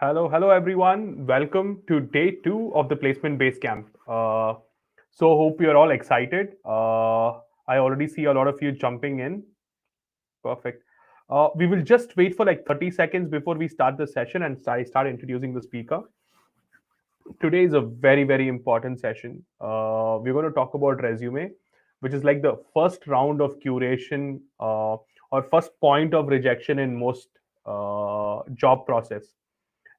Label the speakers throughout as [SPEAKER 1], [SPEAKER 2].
[SPEAKER 1] Hello everyone. Welcome to day two of the Placement Base Camp. Hope you're all excited. I already see a lot of you jumping in. Perfect. We will just wait for like 30 seconds before we start the session and I start introducing the speaker. Today is a very important session. We're going to talk about resume, which is like the first round of curation or first point of rejection in most job process.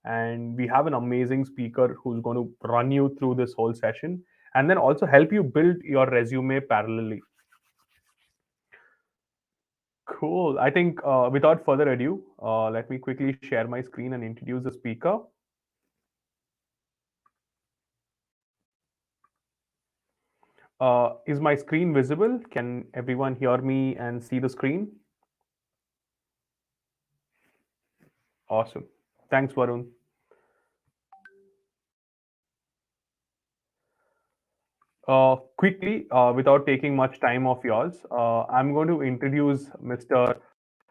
[SPEAKER 1] And we have an amazing speaker who's going to run you through this whole session and then also help you build your resume parallelly. Cool. I think without further ado, let me quickly share my screen and introduce the speaker. Is my screen visible? Can everyone hear me and see the screen? Awesome. Thanks, Varun. Quickly, without taking much time of yours, I'm going to introduce Mr.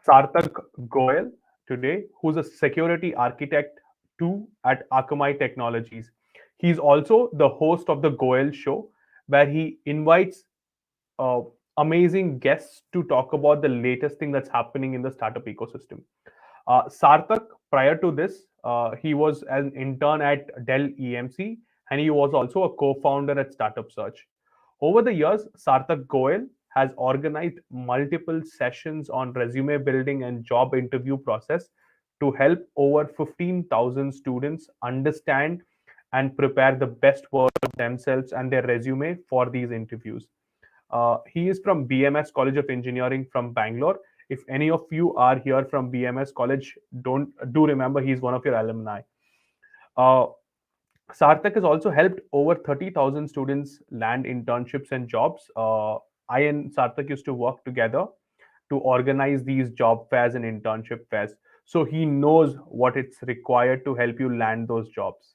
[SPEAKER 1] Sarak Goel today, who's a security architect too at Akamai Technologies. He's also the host of the Goel Show, where he invites uh, amazing guests to talk about the latest thing that's happening in the startup ecosystem. Sarthak, prior to this, he was an intern at Dell EMC and he was also a co founder at Startup Search. Over the years, Sarthak Goel has organized multiple sessions on resume building and job interview process to help over 15,000 students understand and prepare the best version of themselves and their resume for these interviews. He is from BMS College of Engineering from Bangalore. If any of you are here from BMS College, don't do remember he's one of your alumni. Uh, Sarthak has also helped over 30,000 students land internships and jobs. I and Sarthak used to work together to organize these job fairs and internship fairs. So he knows what it's required to help you land those jobs.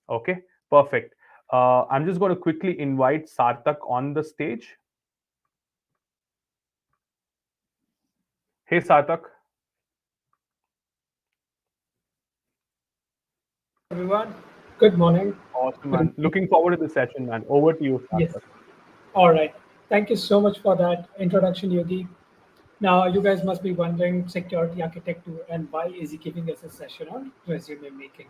[SPEAKER 1] Okay, perfect. I'm just going to quickly invite Sarthak on the stage. Hey, Sarthak.
[SPEAKER 2] Everyone. Good morning.
[SPEAKER 1] Awesome,
[SPEAKER 2] Good
[SPEAKER 1] man.
[SPEAKER 2] evening.
[SPEAKER 1] Looking forward to the session, man. Over to you,
[SPEAKER 2] Yes.
[SPEAKER 1] Sarthak.
[SPEAKER 2] All right. Thank you so much for that introduction, Yogi. Now, you guys must be wondering, security architect too, and why is he giving us a session on resume making?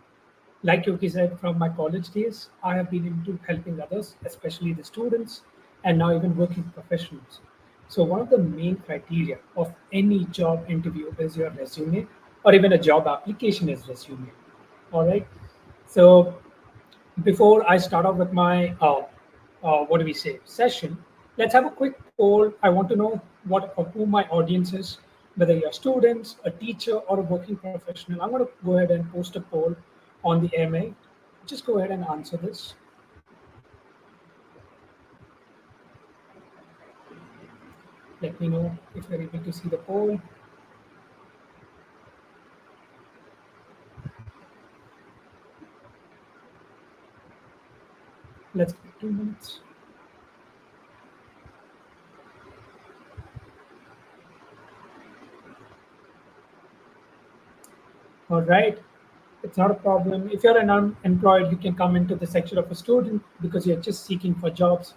[SPEAKER 2] Like Yogi said, from my college days, I have been into helping others, especially the students, and now even working professionals. So, one of the main criteria of any job interview is your resume, or even a job application is resume. All right. So, before I start off with my what do we say session, let's have a quick poll. I want to know who my audience is, whether you're students, a teacher, or a working professional. I'm going to go ahead and post a poll on the MA. Just go ahead and answer this. Let me know if you're able to see the poll. Let's give it 2 minutes. All right. It's not a problem. If you're an unemployed, you can come into the section of a student because you're just seeking for jobs.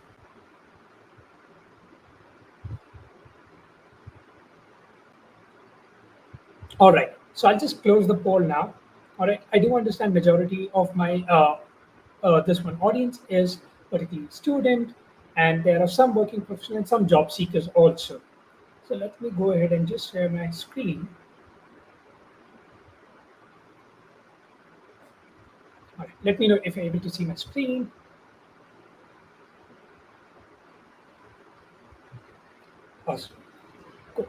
[SPEAKER 2] All right. So I'll just close the poll now. All right. I do understand majority of my this one audience is particularly student, and there are some working professionals and some job seekers also. So let me go ahead and just share my screen. All right. Let me know if you're able to see my screen. Awesome. Cool.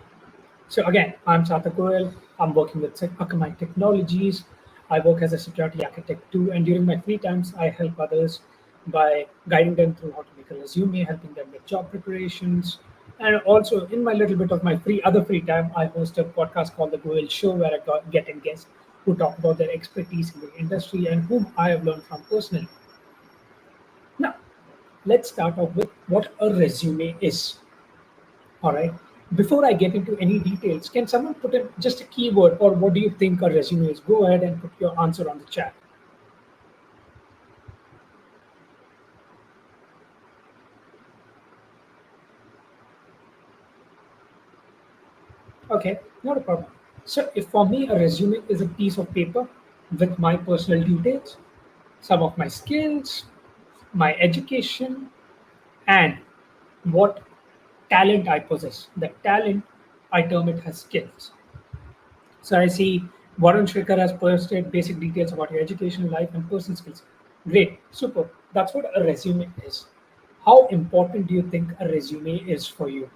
[SPEAKER 2] So again, I'm Sarak Goel. I'm working with Akamai Technologies. I work as a security architect too, and during my free times, I help others by guiding them through how to make a resume, helping them with job preparations, and also in my little bit of my other free time, I host a podcast called the Goel Show, where I get in guests who talk about their expertise in the industry and whom I have learned from personally. Now, let's start off with what a resume is. All right. Before I get into any details, can someone put in just a keyword or what do you think a resume is? Go ahead and put your answer on the chat. Okay, not a problem. So, if for me, a resume is a piece of paper with my personal details, some of my skills, my education, and what talent I possess. The talent, I term it as skills. So I see Warren Shrikhar has posted basic details about your education, life, and personal skills. Great, super. That's what a resume is. How important do you think a resume is for you?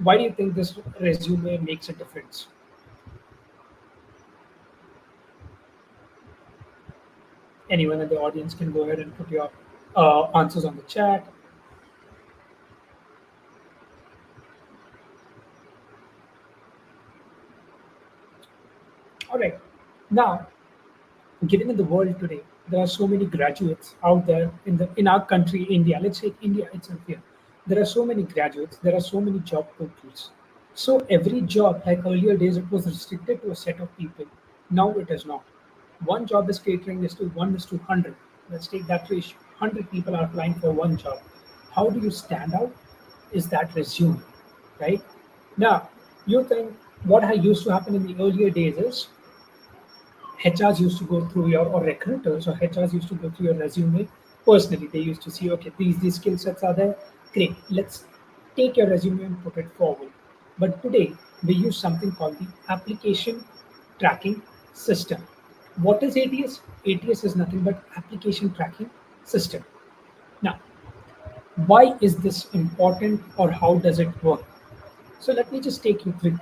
[SPEAKER 2] Why do you think this resume makes a difference? Anyone in the audience can go ahead and put your answers on the chat. All right. Now, given in the world today, there are so many graduates out there in our country, India. Let's take India itself here. There are so many graduates. There are so many job portals. So every job, like earlier days, it was restricted to a set of people. Now it is not. One job is catering is to 1:100. Let's take that ratio. 100 people are applying for one job. How do you stand out? Is that resume, right? Now, you think what used to happen in the earlier days is HRs used to go through your or recruiters or HRs used to go through your resume personally. They used to see, okay, these skill sets are there. Great, let's take your resume and put it forward. But today we use something called the application tracking system. What is ATS? ATS is nothing but application tracking system. Now, why is this important or how does it work? So let me just take you through.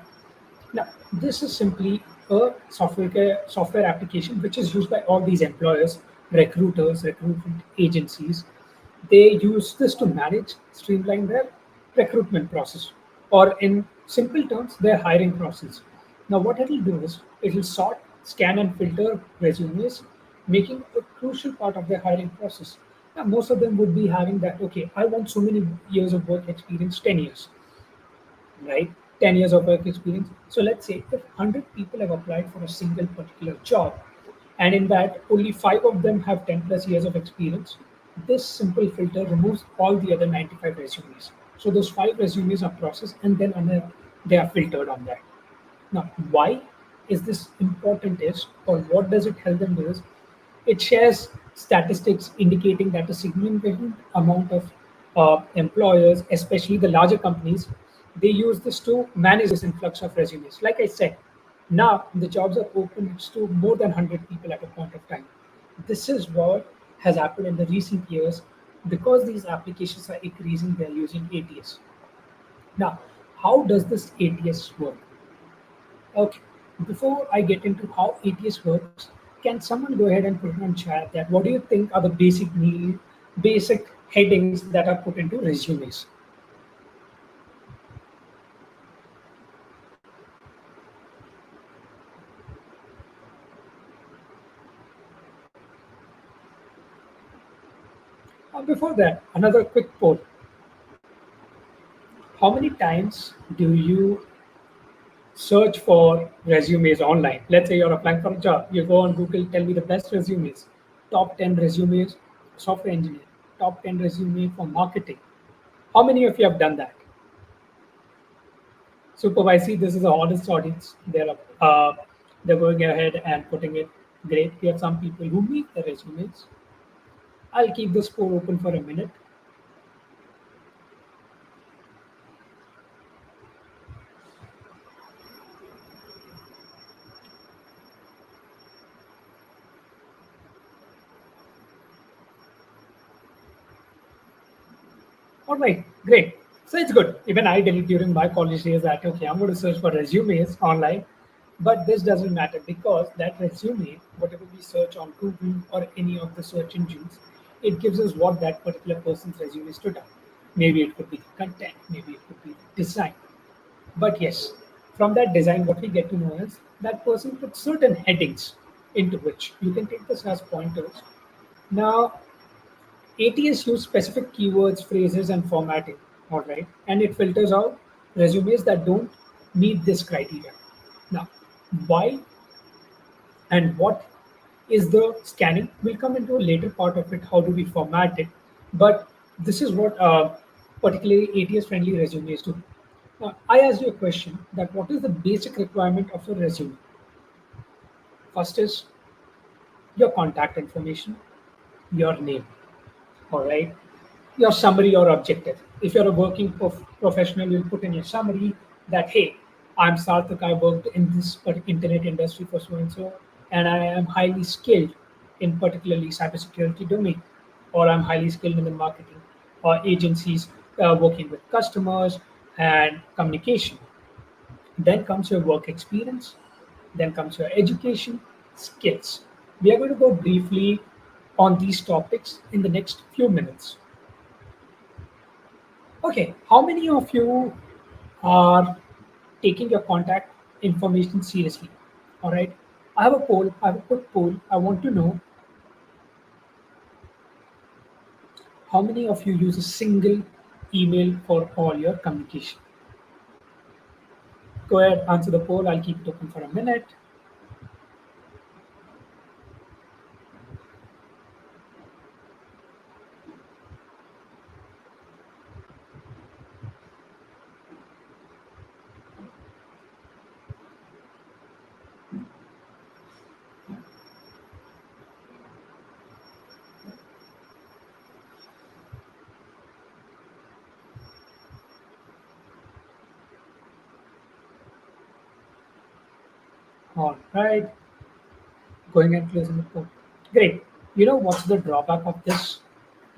[SPEAKER 2] Now, this is simply a software application which is used by all these employers, recruiters, recruitment agencies. They use this to manage, streamline their recruitment process, or in simple terms, their hiring process. Now, what it will do is it will sort, scan, and filter resumes, making a crucial part of their hiring process. Now, most of them would be having that, okay, I want so many years of work experience, 10 years, right? 10 years of work experience. So let's say if 100 people have applied for a single particular job, and in that only 5 of them have 10 plus years of experience, this simple filter removes all the other 95 resumes. So those 5 resumes are processed and then they are filtered on that. Now, why is this important is, or what does it help them do is, it shares statistics indicating that a significant amount of employers, especially the larger companies, they use this to manage this influx of resumes. Like I said, now the jobs are open to more than 100 people at a point of time. This is what has happened in the recent years because these applications are increasing, they're using ATS. Now, how does this ATS work? Okay, before I get into how ATS works, can someone go ahead and put it on chat that what do you think are the basic headings that are put into resumes? Before that, another quick poll. How many times do you search for resumes online? Let's say you're applying for a job. You go on Google, tell me the best resumes, top 10 resumes, software engineer, top 10 resume for marketing. How many of you have done that? Supervise, see, this is a honest audience. They're going ahead and putting it great. We have some people who meet the resumes. I'll keep this poll open for a minute. All right, great. So it's good. Even I did it during my college days that, okay, I'm going to search for resumes online. But this doesn't matter because that resume, whatever we search on Google or any of the search engines, it gives us what that particular person's resume stood out. Maybe it could be the content, maybe it could be the design. But yes, from that design, what we get to know is that person put certain headings into which you can take this as pointers. Now, ATS use specific keywords, phrases, and formatting, all right, and it filters out resumes that don't meet this criteria. Now, why and what is the scanning? We'll come into a later part of it. How do we format it? But this is what particularly ATS-friendly resumes do. Now, I asked you a question that what is the basic requirement of a resume? First is your contact information, your name, all right, your summary or objective. If you're a working professional, you'll put in your summary that, hey, I'm Sarthak, I worked in this internet industry for so and so, and I am highly skilled in particularly cybersecurity domain, or I'm highly skilled in the marketing or agencies working with customers and communication. Then comes your work experience, then comes your education, skills. We are going to go briefly on these topics in the next few minutes. Okay, how many of you are taking your contact information seriously? All right, I have a poll, I have a quick poll. I want to know how many of you use a single email for all your communication. Go ahead, answer the poll. I'll keep it open for a minute. All right, going and closing the poll. Great. You know what's the drawback of this?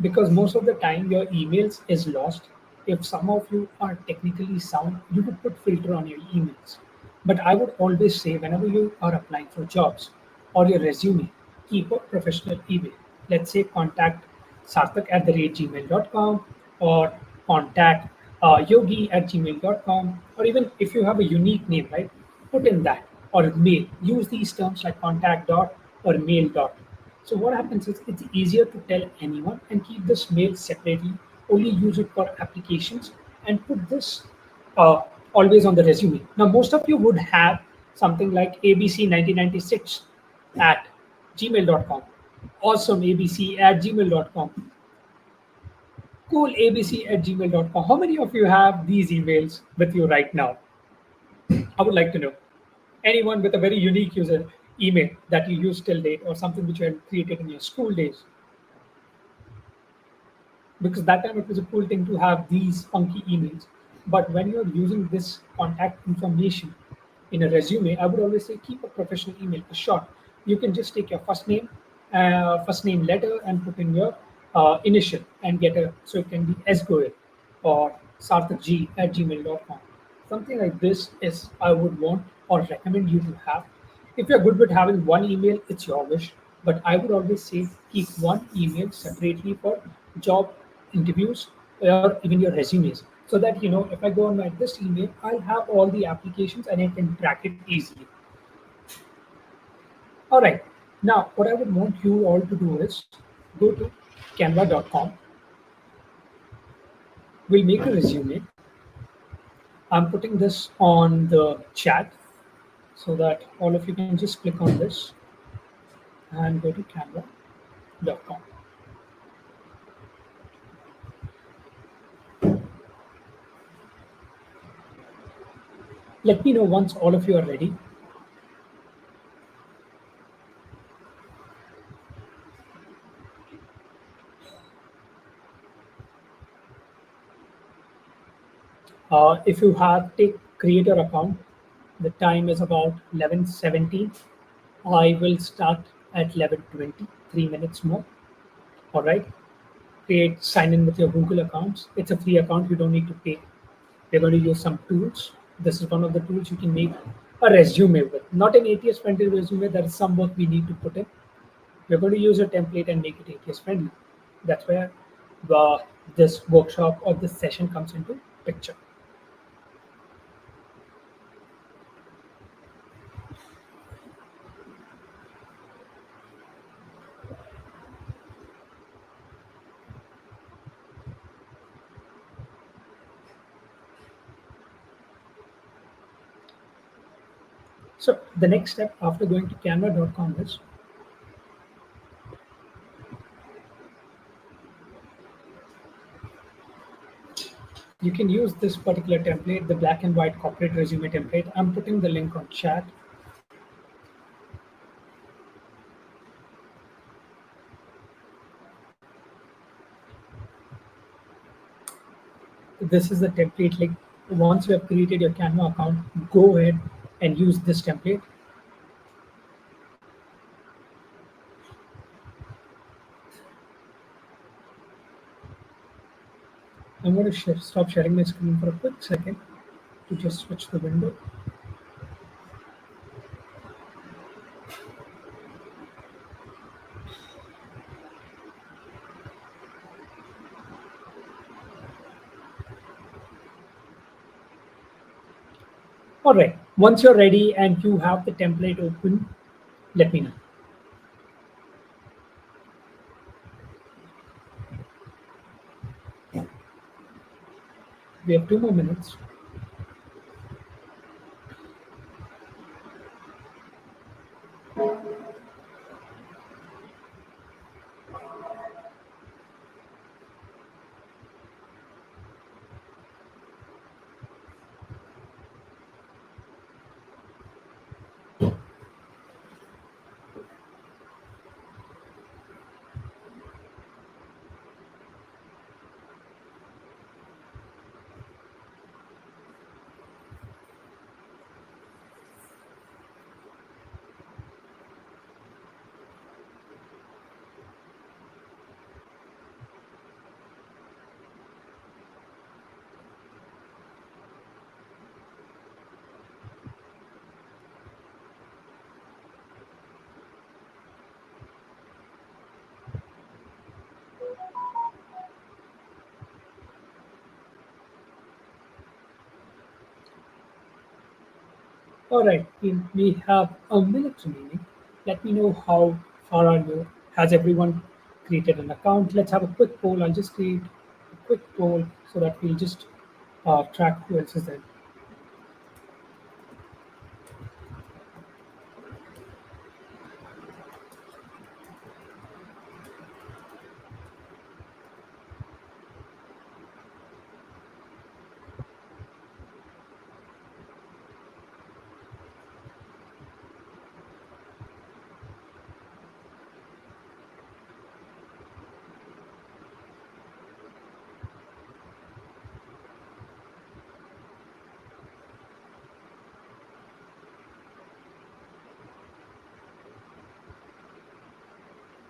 [SPEAKER 2] Because most of the time your emails is lost. If some of you are technically sound, you could put filter on your emails. But I would always say whenever you are applying for jobs or your resume, keep a professional email. Let's say contact sarthak at the rate gmail.com or contact yogi at gmail.com, or even if you have a unique name, right? Put in that or mail. Use these terms like contact dot or mail dot. So what happens is it's easier to tell anyone and keep this mail separately. Only use it for applications and put this uh, always on the resume. Now most of you would have something like abc1996 at gmail.com. Awesome abc at gmail.com. Cool abc at gmail.com. How many of you have these emails with you right now? I would like to know. Anyone with a very unique user email that you use till date or something which you had created in your school days, because that time it was a cool thing to have these funky emails. But when you're using this contact information in a resume, I would always say keep a professional email, a short. You can just take your first name letter, and put in your initial and get a, so it can be sgoel or sarthakg at gmail.com. Something like this is I would want or recommend you to have. If you're good with having one email, it's your wish. But I would always say keep one email separately for job interviews or even your resumes. So that if I go on my this email, I'll have all the applications and I can track it easily. All right. Now, what I would want you all to do is go to canva.com. We'll make a resume. I'm putting this on the chat so that all of you can just click on this and go to canva.com. Let me know once all of you are ready. If you have take create your account, the time is about 11:17. I will start at 11:20, 3 minutes more. All right. Create sign in with your Google accounts. It's a free account. You don't need to pay. We're going to use some tools. This is one of the tools you can make a resume with. Not an ATS friendly resume. There is some work we need to put in. We're going to use a template and make it ATS friendly. That's where this workshop or this session comes into picture. So the next step after going to canva.com is you can use this particular template, the black and white corporate resume template. I'm putting the link on chat. This is the template link. Once you have created your Canva account, go ahead and use this template. I'm going to stop sharing my screen for a quick second to just switch the window. All right. Once you're ready and you have the template open, let me know. We have 2 more minutes. All right. We have a minute remaining. Let me know how far are you. Has everyone created an account? Let's have a quick poll. I'll just create a quick poll so that we'll just track who else is there.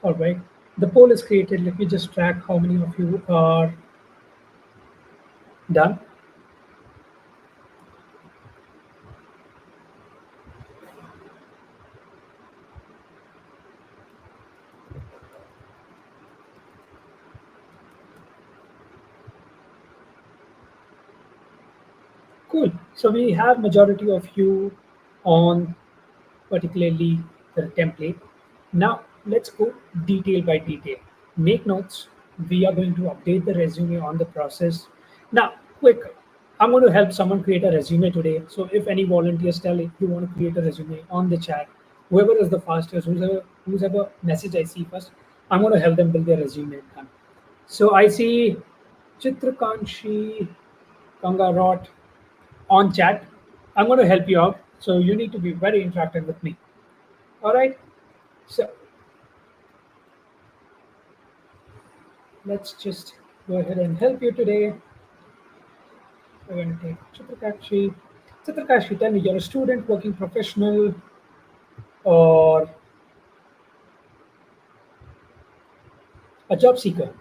[SPEAKER 2] All right. The poll is created. Let me just track how many of you are done. Cool. So we have majority of you on particularly the template. Now let's go detail by detail. Make notes. We are going to update the resume on the process. Now, quick, I'm going to help someone create a resume today. So if any volunteers tell if you want to create a resume on the chat, whoever is the fastest, whoever message I see first, I'm going to help them build their resume. So I see Chitrakanshi Kangarot on chat. I'm going to help you out. So you need to be very interactive with me. All right. So let's just go ahead and help you today. We're going to take Chitrakashi. Chitrakashi, tell me, you're a student, working professional, or a job seeker?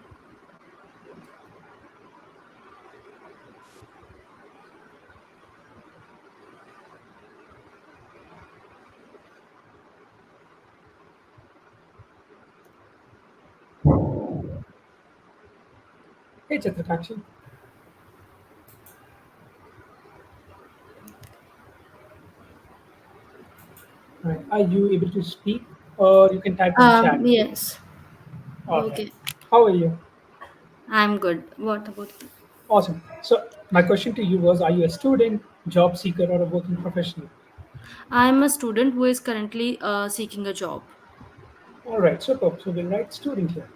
[SPEAKER 2] Hey, Chitrakashi. Right. Are you able to speak, or you can type in chat?
[SPEAKER 3] Yes.
[SPEAKER 2] All right.
[SPEAKER 3] Okay.
[SPEAKER 2] How are you?
[SPEAKER 3] I'm good. What about you?
[SPEAKER 2] Awesome. So my question to you was: are you a student, job seeker, or a working professional?
[SPEAKER 3] I'm a student who is currently seeking a job.
[SPEAKER 2] All right, superb. So we'll write student here.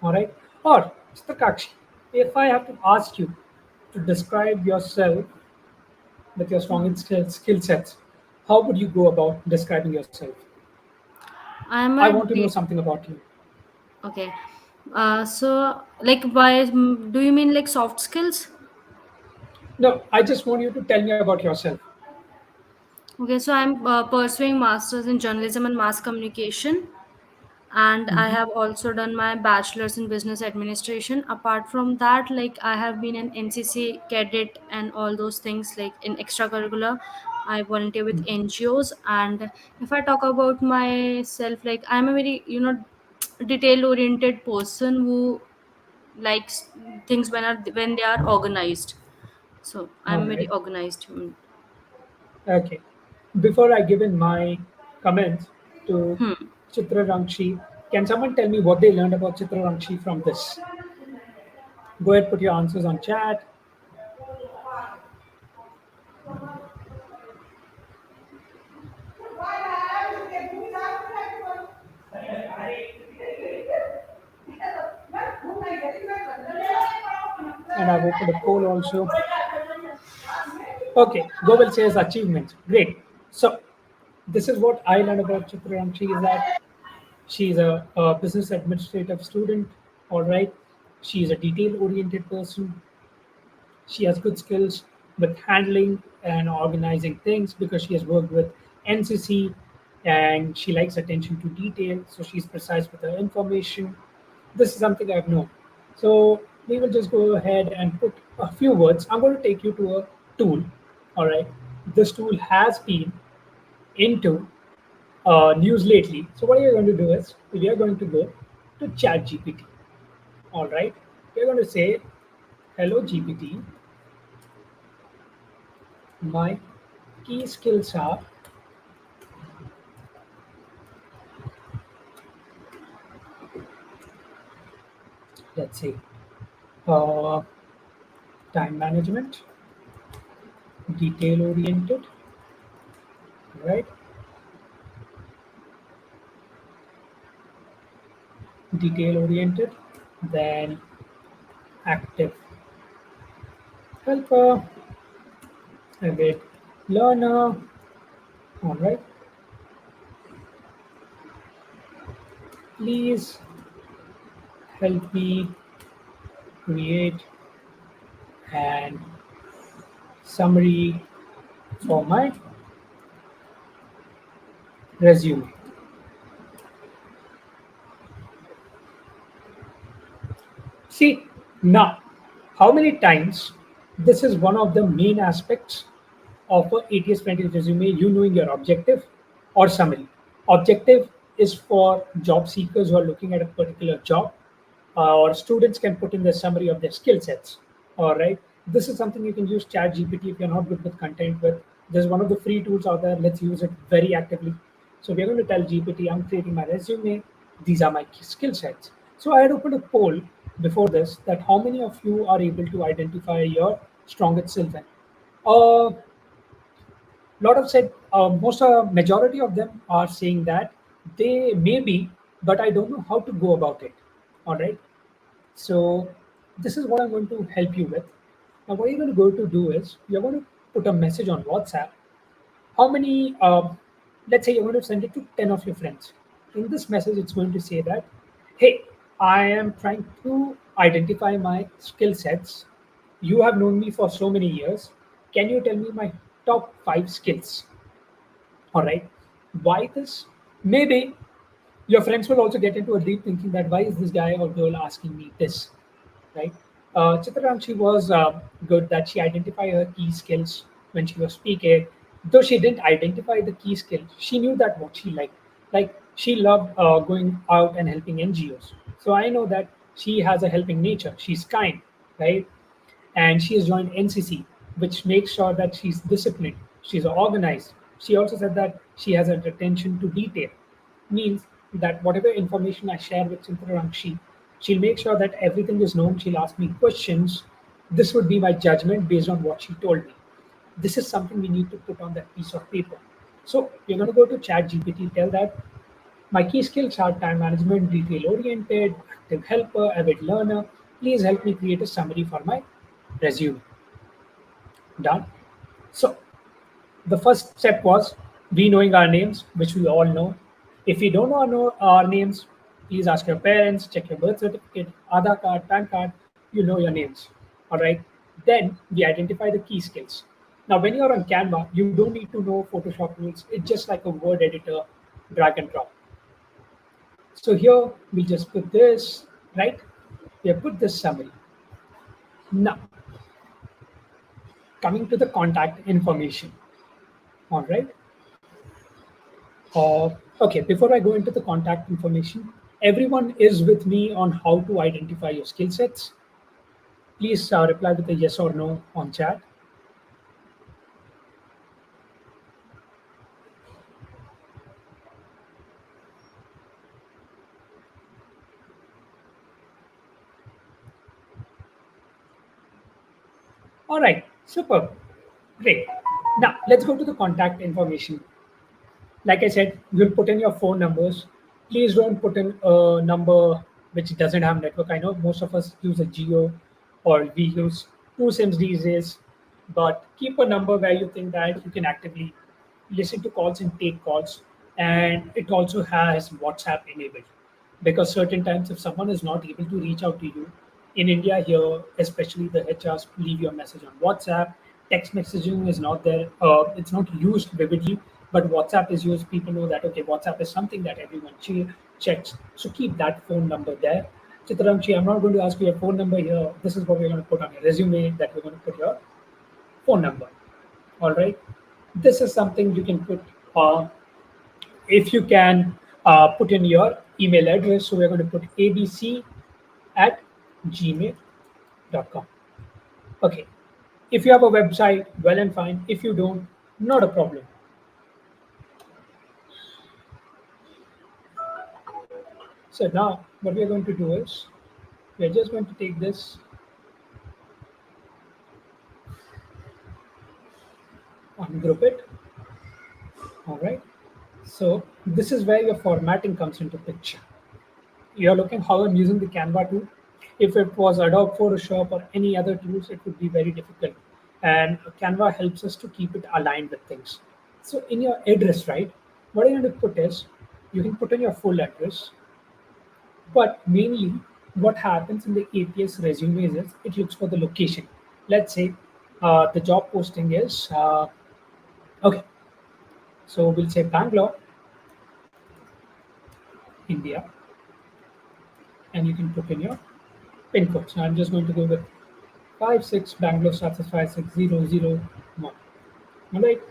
[SPEAKER 2] All right. Or, Mr. Kakshi, if I have to ask you to describe yourself with your strongest skill sets, how would you go about describing yourself?
[SPEAKER 3] I'm
[SPEAKER 2] I
[SPEAKER 3] a
[SPEAKER 2] want to know
[SPEAKER 3] data.
[SPEAKER 2] something about you.
[SPEAKER 3] Okay. So like by do you mean like soft skills?
[SPEAKER 2] No, I just want you to tell me about yourself.
[SPEAKER 3] Okay, so I'm pursuing masters in journalism and mass communication, and I
[SPEAKER 2] Mhm.
[SPEAKER 3] have also done my bachelor's in business administration. Apart from that, like I have been an NCC cadet and all those things like in extracurricular. I volunteer with NGOs, and if I talk about myself, like I'm a very detail oriented person who likes things when they are organized. So
[SPEAKER 2] All
[SPEAKER 3] I'm a very
[SPEAKER 2] right.
[SPEAKER 3] organized human.
[SPEAKER 2] Okay. Before I give in my comments to
[SPEAKER 3] Hmm.
[SPEAKER 2] Chitra Rangshi, can someone tell me what they learned about Chitra Rangshi from this? Go ahead, put your answers on chat. And I've opened a poll also. Okay, Goel says achievements. Great. So this is what I learned about Chitra. She is that she's a business administrative student. All right. She's a detail-oriented person. She has good skills with handling and organizing things because she has worked with NCC and she likes attention to detail. So she's precise with her information. This is something I've known. So we will just go ahead and put a few words. I'm going to take you to a tool. All right. This tool has been into news lately. So what you're going to do is we are going to go to Chat GPT. All right. We're going to say, "Hello GPT, my key skills are, let's say, uh, time management, detail oriented, right? Detail oriented, then active helper, a bit learner, all right? Please help me create an summary for my resume." See, now, how many times this is one of the main aspects of a ATS-friendly resume, you knowing your objective or summary. Objective is for job seekers who are looking at a particular job, or students can put in the summary of their skill sets. All right. This is something you can use Chat GPT if you're not good with content with. There's one of the free tools out there. Let's use it very actively. So we're going to tell GPT, I'm creating my resume. These are my key skill sets. So I had opened a poll before this that how many of you are able to identify your strongest skill set. Lot of said most majority of them are saying that they may be, but I don't know how to go about it. All right. So this is what I'm going to help you with. Now, what you're going to go to do is you're going to put a message on WhatsApp. How many? Let's say you're going to send it to 10 of your friends. In this message, it's going to say that, "Hey, I am trying to identify my skill sets. You have known me for so many years. Can you tell me my top 5 skills?" All right. Why this? Maybe your friends will also get into a deep thinking that why is this guy or girl asking me this, right? Chitranshi was good that she identified her key skills when she was speaking. Though she didn't identify the key skills, she knew that what she liked. Like she loved going out and helping NGOs. So I know that she has a helping nature. She's kind, right? And she has joined NCC, which makes sure that she's disciplined, she's organized. She also said that she has an attention to detail, means that whatever information I share with Chintarangshi, she'll make sure that everything is known. She'll ask me questions. This would be my judgment based on what she told me. This is something we need to put on that piece of paper. So you're going to go to Chat GPT, tell that my key skills are time management, detail oriented, active helper, avid learner. Please help me create a summary for my resume. Done. So the first step was we knowing our names, which we all know. If you don't know our names, please ask your parents, check your birth certificate, Aadhaar card, PAN card, you know your names. All right. Then we identify the key skills. Now, when you're on Canva, you don't need to know Photoshop rules. It's just like a word editor, drag and drop. So here we'll just put this, right? We have put this summary. Now, coming to the contact information. All right. Okay, before I go into the contact information, everyone is with me on how to identify your skill sets. Please reply with a yes or no on chat. All right, super, great. Now let's go to the contact information. Like I said, you'll put in your phone numbers. Please don't put in a number which doesn't have network. I know most of us use a Geo or we use two SIMs these days, but keep a number where you think that you can actively listen to calls and take calls. And it also has WhatsApp enabled because certain times if someone is not able to reach out to you in India here, especially the HRs leave your message on WhatsApp. Text messaging is not there. It's not used vividly, but WhatsApp is used. People know that okay, WhatsApp is something that everyone checks. So keep that phone number there. Chitramchi, I'm not going to ask you your phone number here. This is what we're going to put on your resume. That we're going to put your phone number. All right. This is something you can put. If you can put in your email address. So we're going to put abc@gmail.com. Okay. If you have a website, well and fine. If you don't, not a problem. So now what we're going to do is we're just going to take this, ungroup it. All right. So this is where your formatting comes into picture. You're looking how I'm using the Canva tool. If it was Adobe Photoshop or any other tools, it would be very difficult. And Canva helps us to keep it aligned with things. So in your address, right, what I'm going to put is you can put in your full address, but mainly what happens in the ATS resumes is it looks for the location. Let's say the job posting is, okay, so we'll say Bangalore, India, and you can put in your pin code. So I'm just going to go with 56 Bangalore starts as 56001. All right,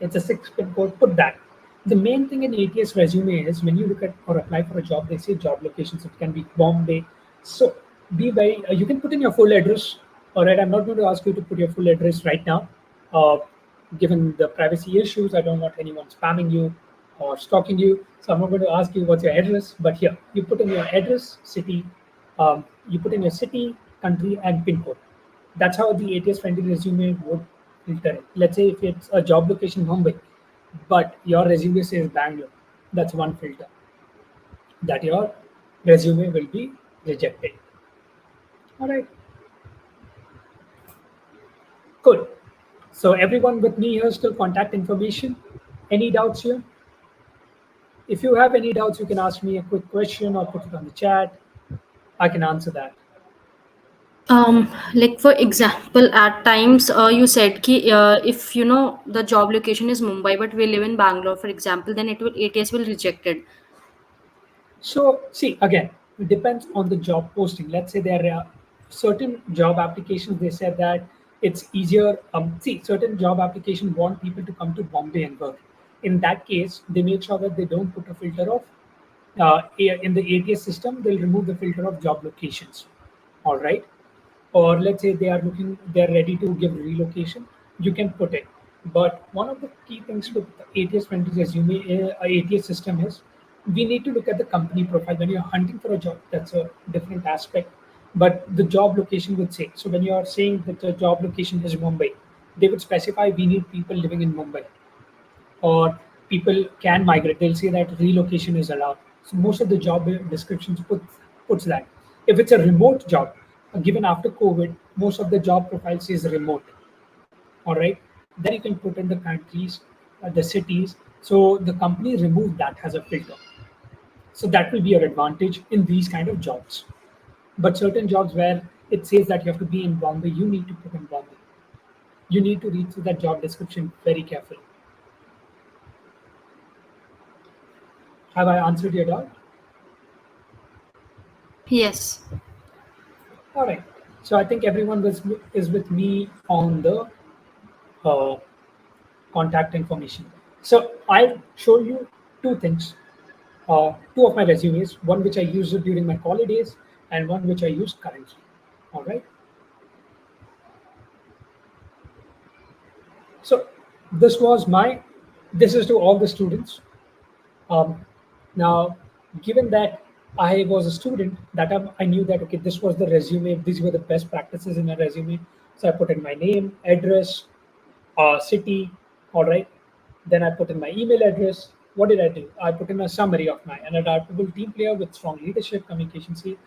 [SPEAKER 2] it's a 6 pin code. Put that. The main thing in ATS resume is when you look at or apply for a job, they say job locations. It can be Bombay. So be very. You can put in your full address. All right, I'm not going to ask you to put your full address right now. Given the privacy issues, I don't want anyone spamming you or stalking you. So I'm not going to ask you what's your address. But here, you put in your address, city. You put in your city, country, and pin code. That's how the ATS-friendly resume would filter it. Let's say if it's a job location Mumbai, but your resume says Bangalore, that's one filter that your resume will be rejected. All right, cool. So everyone with me here, still contact information. Any doubts here? If you have any doubts, you can ask me a quick question or put it on the chat. I can answer that.
[SPEAKER 3] Like for example, at times you said ki, if you know the job location is Mumbai, but we live in Bangalore, for example, then it will ATS will reject it.
[SPEAKER 2] So see again, it depends on the job posting. Let's say there are certain job applications. They said that it's easier. See, certain job applications want people to come to Bombay and work. In that case, they make sure that they don't put a filter of in the ATS system. They'll remove the filter of job locations. All right. Or let's say they're ready to give relocation, you can put it. But one of the key things with the ATS-friendly resume ATS system is we need to look at the company profile. When you're hunting for a job, that's a different aspect. But the job location would say, so when you're saying that the job location is Mumbai, They would specify we need people living in Mumbai, or people can migrate. They'll say that relocation is allowed. So most of the job descriptions puts that. If it's a remote job, given after COVID, most of the job profile says remote. All right, then you can put in the countries, the cities. So the company remove that as a filter. So that will be your advantage in these kind of jobs. But certain jobs where it says that you have to be in Bombay, you need to put in Bombay. You need to read through that job description very carefully. Have I answered your doubt?
[SPEAKER 3] Yes.
[SPEAKER 2] All right. So I think everyone is with me on the uh, contact information. So I'll show you two things, two of my resumes, one which I used during my college days and one which I use currently. All right. So this was my, this is to all the students. Um, now, given that I was a student, that I knew that okay, this was the resume. These were the best practices in a resume. So I put in my name, address, city. All right. Then I put in my email address. What did I do? I put in a summary of my an adaptable team player with strong leadership, communication skills.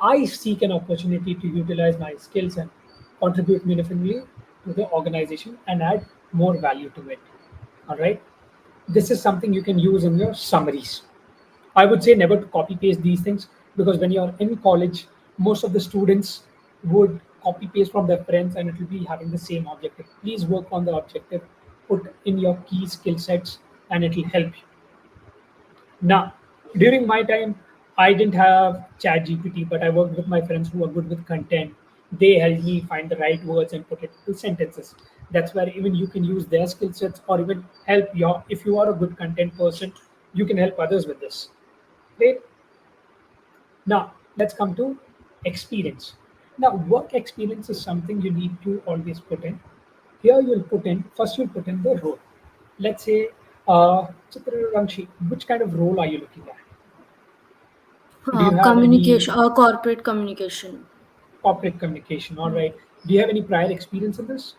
[SPEAKER 2] I seek an opportunity to utilize my skills and contribute meaningfully to the organization and add more value to it. All right. This is something you can use in your summaries. I would say never to copy paste these things, because when you're in college, most of the students would copy paste from their friends and it will be having the same objective. Please work on the objective, put in your key skill sets, and it will help you. Now, during my time, I didn't have Chat GPT, but I worked with my friends who are good with content. They helped me find the right words and put it to sentences. That's where even you can use their skill sets, or even help your, if you are a good content person, you can help others with this. Great. Now, let's come to experience. Now, work experience is something you need to always put in. Here, you'll put in, first, you'll put in the role. Let's say, Chitra Ramshi, which kind of role are you looking at? Do you have any
[SPEAKER 3] Communication, corporate communication.
[SPEAKER 2] corporate communication? All right. Do you have any prior experience in this?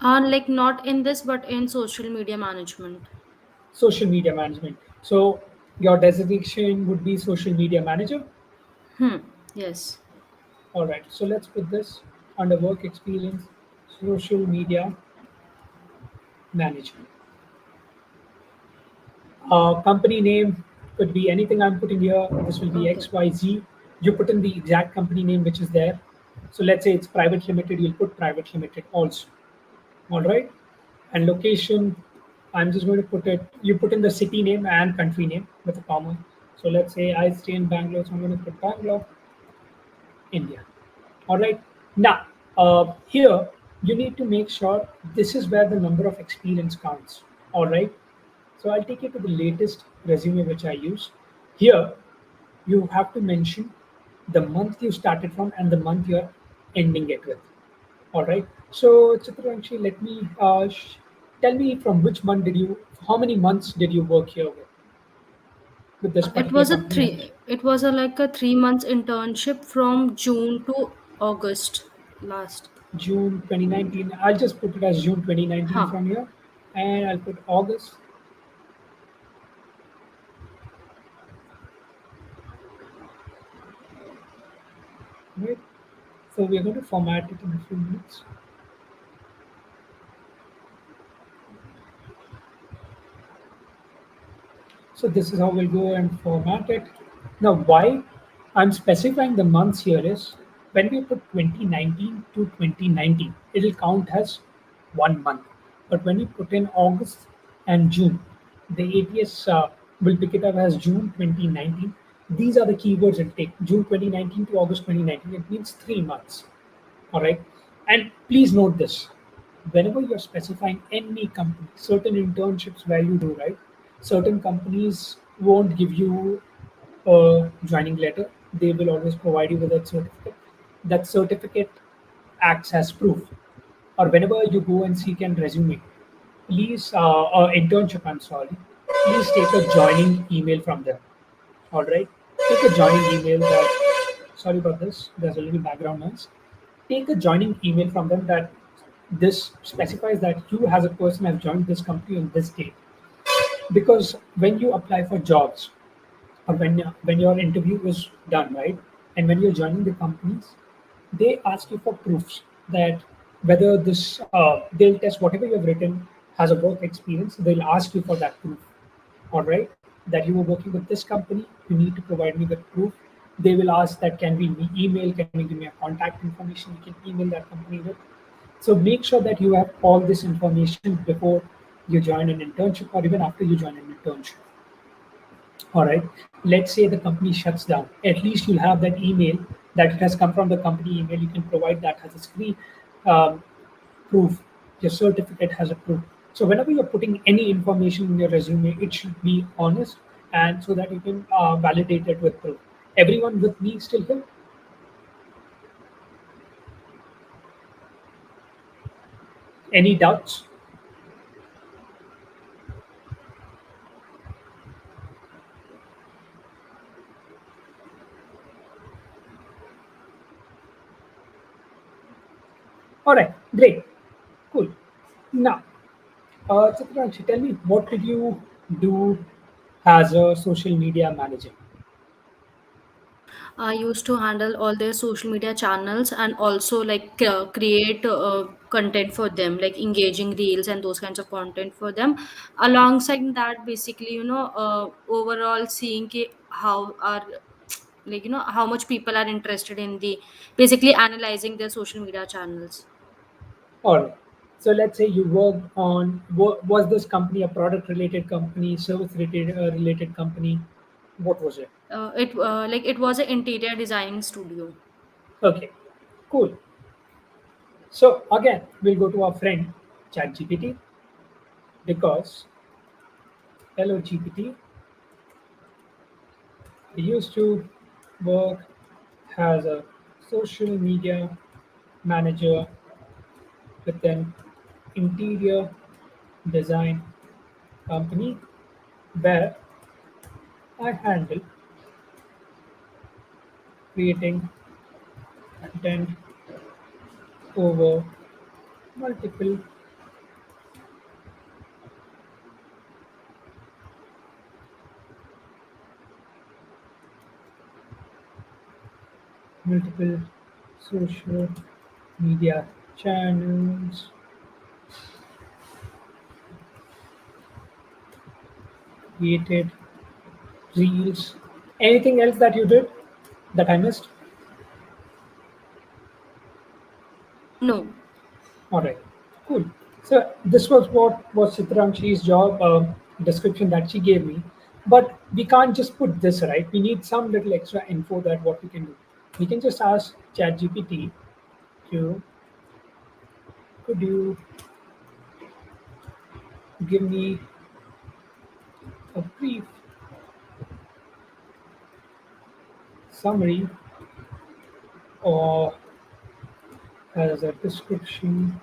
[SPEAKER 3] Like not in this, but in social media management.
[SPEAKER 2] Social media management. So, your designation would be social media manager.
[SPEAKER 3] Yes.
[SPEAKER 2] All right. So, let's put this under work experience, social media management. Company name could be anything I'm putting here. This will be
[SPEAKER 3] Okay.
[SPEAKER 2] XYZ. You put in the exact company name which is there. So let's say it's private limited, you'll put private limited also. All right. And location, I'm just going to put it, you put in the city name and country name with a comma. So let's say I stay in Bangalore, so I'm going to put Bangalore, India. All right. Now, here you need to make sure this is where the number of experience counts. All right. So I'll take you to the latest resume which I use. Here, you have to mention the month you started from and the month you're ending it with. All right. So Chitravanshi, let me tell me from which month did you, how many months did you work here with this
[SPEAKER 3] It
[SPEAKER 2] particular
[SPEAKER 3] was a
[SPEAKER 2] company? And
[SPEAKER 3] three. It was a like a 3 months internship from June to August last.
[SPEAKER 2] June 2019. I'll just put it as June 2019
[SPEAKER 3] Huh.
[SPEAKER 2] from here, and I'll put August. Right. So we're going to format it in a few minutes. So this is how we'll go and format it. Now, why I'm specifying the months here is when we put 2019 to 2019, it'll count as 1 month. But when we put in August and June, the ATS will pick it up as June 2019. These are the keywords it take. June 2019 to August 2019. It means 3 months. All right. And please note this, whenever you're specifying any company, certain internships where you do, right? Certain companies won't give you a joining letter. They will always provide you with that certificate. That certificate acts as proof. Or whenever you go and seek an resume, please, internship, I'm sorry, please take a joining email from them. All right. Take a joining email that, sorry about this, there's a little background noise. Take a joining email from them that this specifies that you as a person have joined this company on this date. Because when you apply for jobs, or when your interview is done, right, and when you're joining the companies, they ask you for proofs that whether this they'll test whatever you have written has a work experience. They'll ask you for that proof, all right, that you were working with this company. You need to provide me with proof. They will ask that can we email, can you give me a contact information you can email that company with. So make sure that you have all this information before you join an internship or even after you join an internship. All right. Let's say the company shuts down. At least you'll have that email that it has come from the company email. You can provide that as a screen um, proof. Your certificate has a proof. So whenever you're putting any information in your resume, it should be honest and so that you can validate it with proof. Everyone with me still here? Any doubts? All right. Great. Cool. Now, Chitranshi, tell me, what did you do as a social media manager?
[SPEAKER 3] I used to handle all their social media channels and also like create content for them, like engaging reels and those kinds of content for them. Alongside that, basically, overall seeing how are like how much people are interested in the basically analyzing their social media channels.
[SPEAKER 2] All right. So let's say you worked on, was this company a product related company, service related company? What was it?
[SPEAKER 3] It was an interior designing studio.
[SPEAKER 2] Okay, cool. So again, we'll go to our friend ChatGPT because hello GPT, he used to work as a social media manager with an interior design company where I handle creating content over multiple multiple social media channels, created reels. Anything else that you did that I missed?
[SPEAKER 3] No.
[SPEAKER 2] All right, cool. So this was what was Chitrangshi's job description that she gave me. But we can't just put this, right? We need some little extra info that what we can do. We can just ask ChatGPT to, could you give me a brief summary or as a description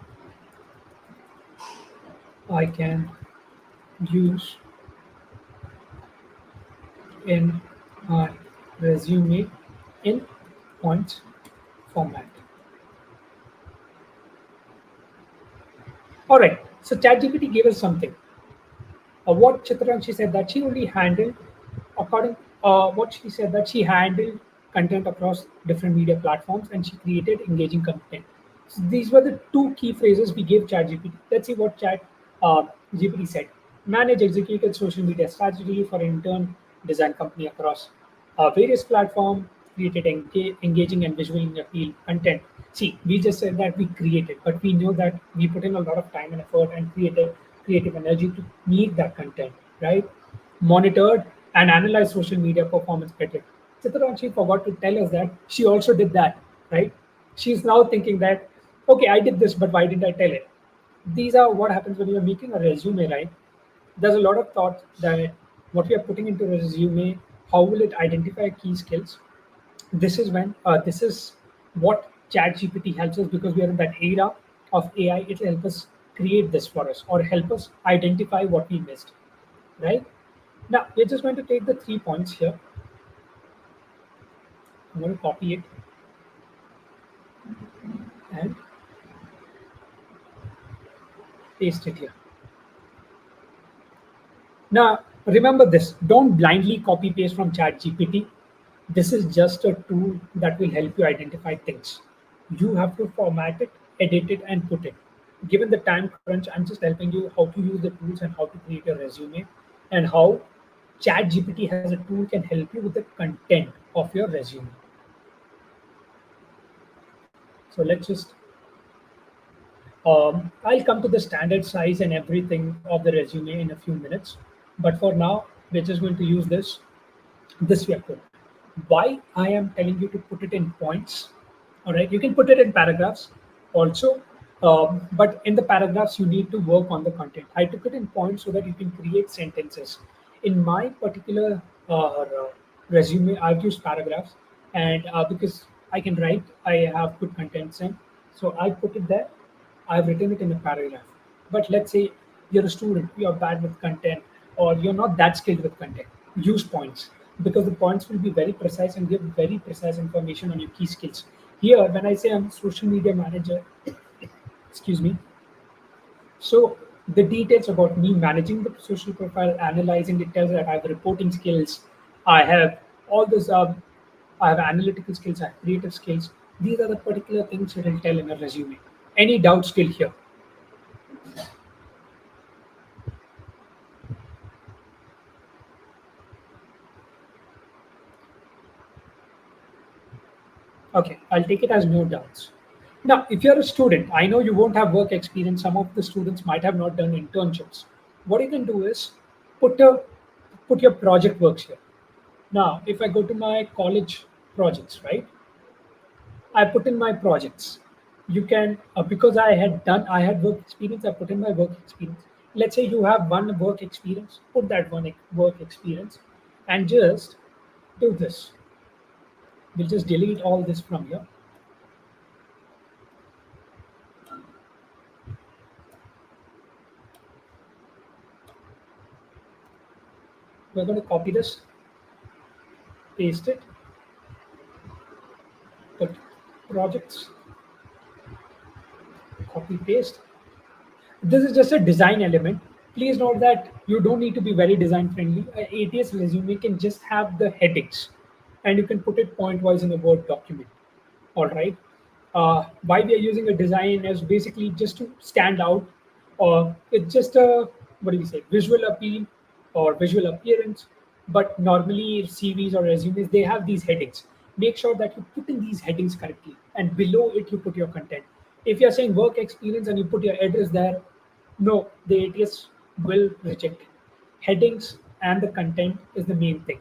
[SPEAKER 2] I can use in my resume in points format. All right. So ChatGPT gave us something. What Chitranshi said that she only handled, according what she said that she handled content across different media platforms and she created engaging content. So these were the two key phrases we gave ChatGPT. Let's see what Chat GPT said. Manage executed social media strategy for an intern design company across various platforms, created engaging and visually appeal content. See, we just said that we created, but we know that we put in a lot of time and effort and created creative energy to make that content, right? Monitored and analyzed social media performance metric. Chitranshi forgot to tell us that she also did that, right? She's now thinking that, okay, I did this, but why didn't I tell it? These are what happens when you're making a resume, right? There's a lot of thought that what we are putting into a resume, how will it identify key skills? This is what ChatGPT helps us because we are in that era of AI. It will help us create this for us or help us identify what we missed, right? Now we're just going to take the 3 points here. I'm going to copy it and Paste it here. Now, remember this, don't blindly copy paste from ChatGPT. This is just a tool that will help you identify things. You have to format it, edit it, and put it. Given the time crunch, I'm just helping you how to use the tools and how to create a resume and how ChatGPT has a tool can help you with the content of your resume. So let's just I'll come to the standard size and everything of the resume in a few minutes. But for now, we're just going to use this vector. Why I am telling you to put it in points. All right, you can put it in paragraphs also, but in the paragraphs you need to work on the content. I took it in points so that you can create sentences. In my particular resume, I've used paragraphs, and because I can write, I have good contents in, so I put it there. I've written it in a paragraph. But let's say you're a student, you're bad with content, or you're not that skilled with content. Use points because the points will be very precise and give very precise information on your key skills. Here, when I say I'm a social media manager, excuse me, so the details about me managing the social profile, analyzing it tells that I have reporting skills, I have all this, I have analytical skills, I have creative skills. These are the particular things it will tell in a resume. Any doubt still here? Okay, I'll take it as no doubts. Now, if you're a student, I know you won't have work experience. Some of the students might have not done internships. What you can do is put a put your project works here. Now, if I go to my college projects, right? I put in my projects. You can because I had work experience. I put in my work experience. Let's say you have one work experience. Put that work experience, and just do this. We'll just delete all this from here. We're going to copy this, paste it, put projects, copy paste. This is just a design element. Please note that you don't need to be very design friendly. ATS resume can just have the headings and you can put it point wise in a Word document. All right. Why we are using a design is basically just to stand out, or it's just a what do we say visual appeal or visual appearance. But normally CVs or resumes they have these headings. Make sure that you put in these headings correctly, and below it you put your content. If you're saying work experience and you put your address there, no, the ATS will reject it. Headings and the content is the main thing.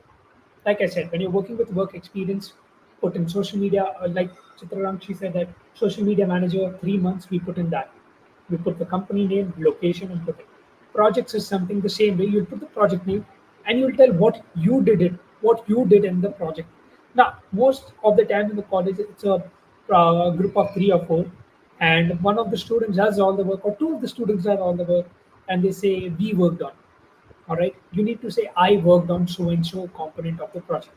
[SPEAKER 2] Like I said, when you're working with work experience, put in social media, like Chitraram, she said that social media manager, 3 months, we put in that. We put the company name, location, and put it. Projects is something the same way. You'll put the project name and you'll tell what you did in the project. Now, most of the time in the college, it's a group of three or four, and one of the students does all the work, or two of the students does all the work, and they say, we worked on. All right, you need to say I worked on so and so component of the project.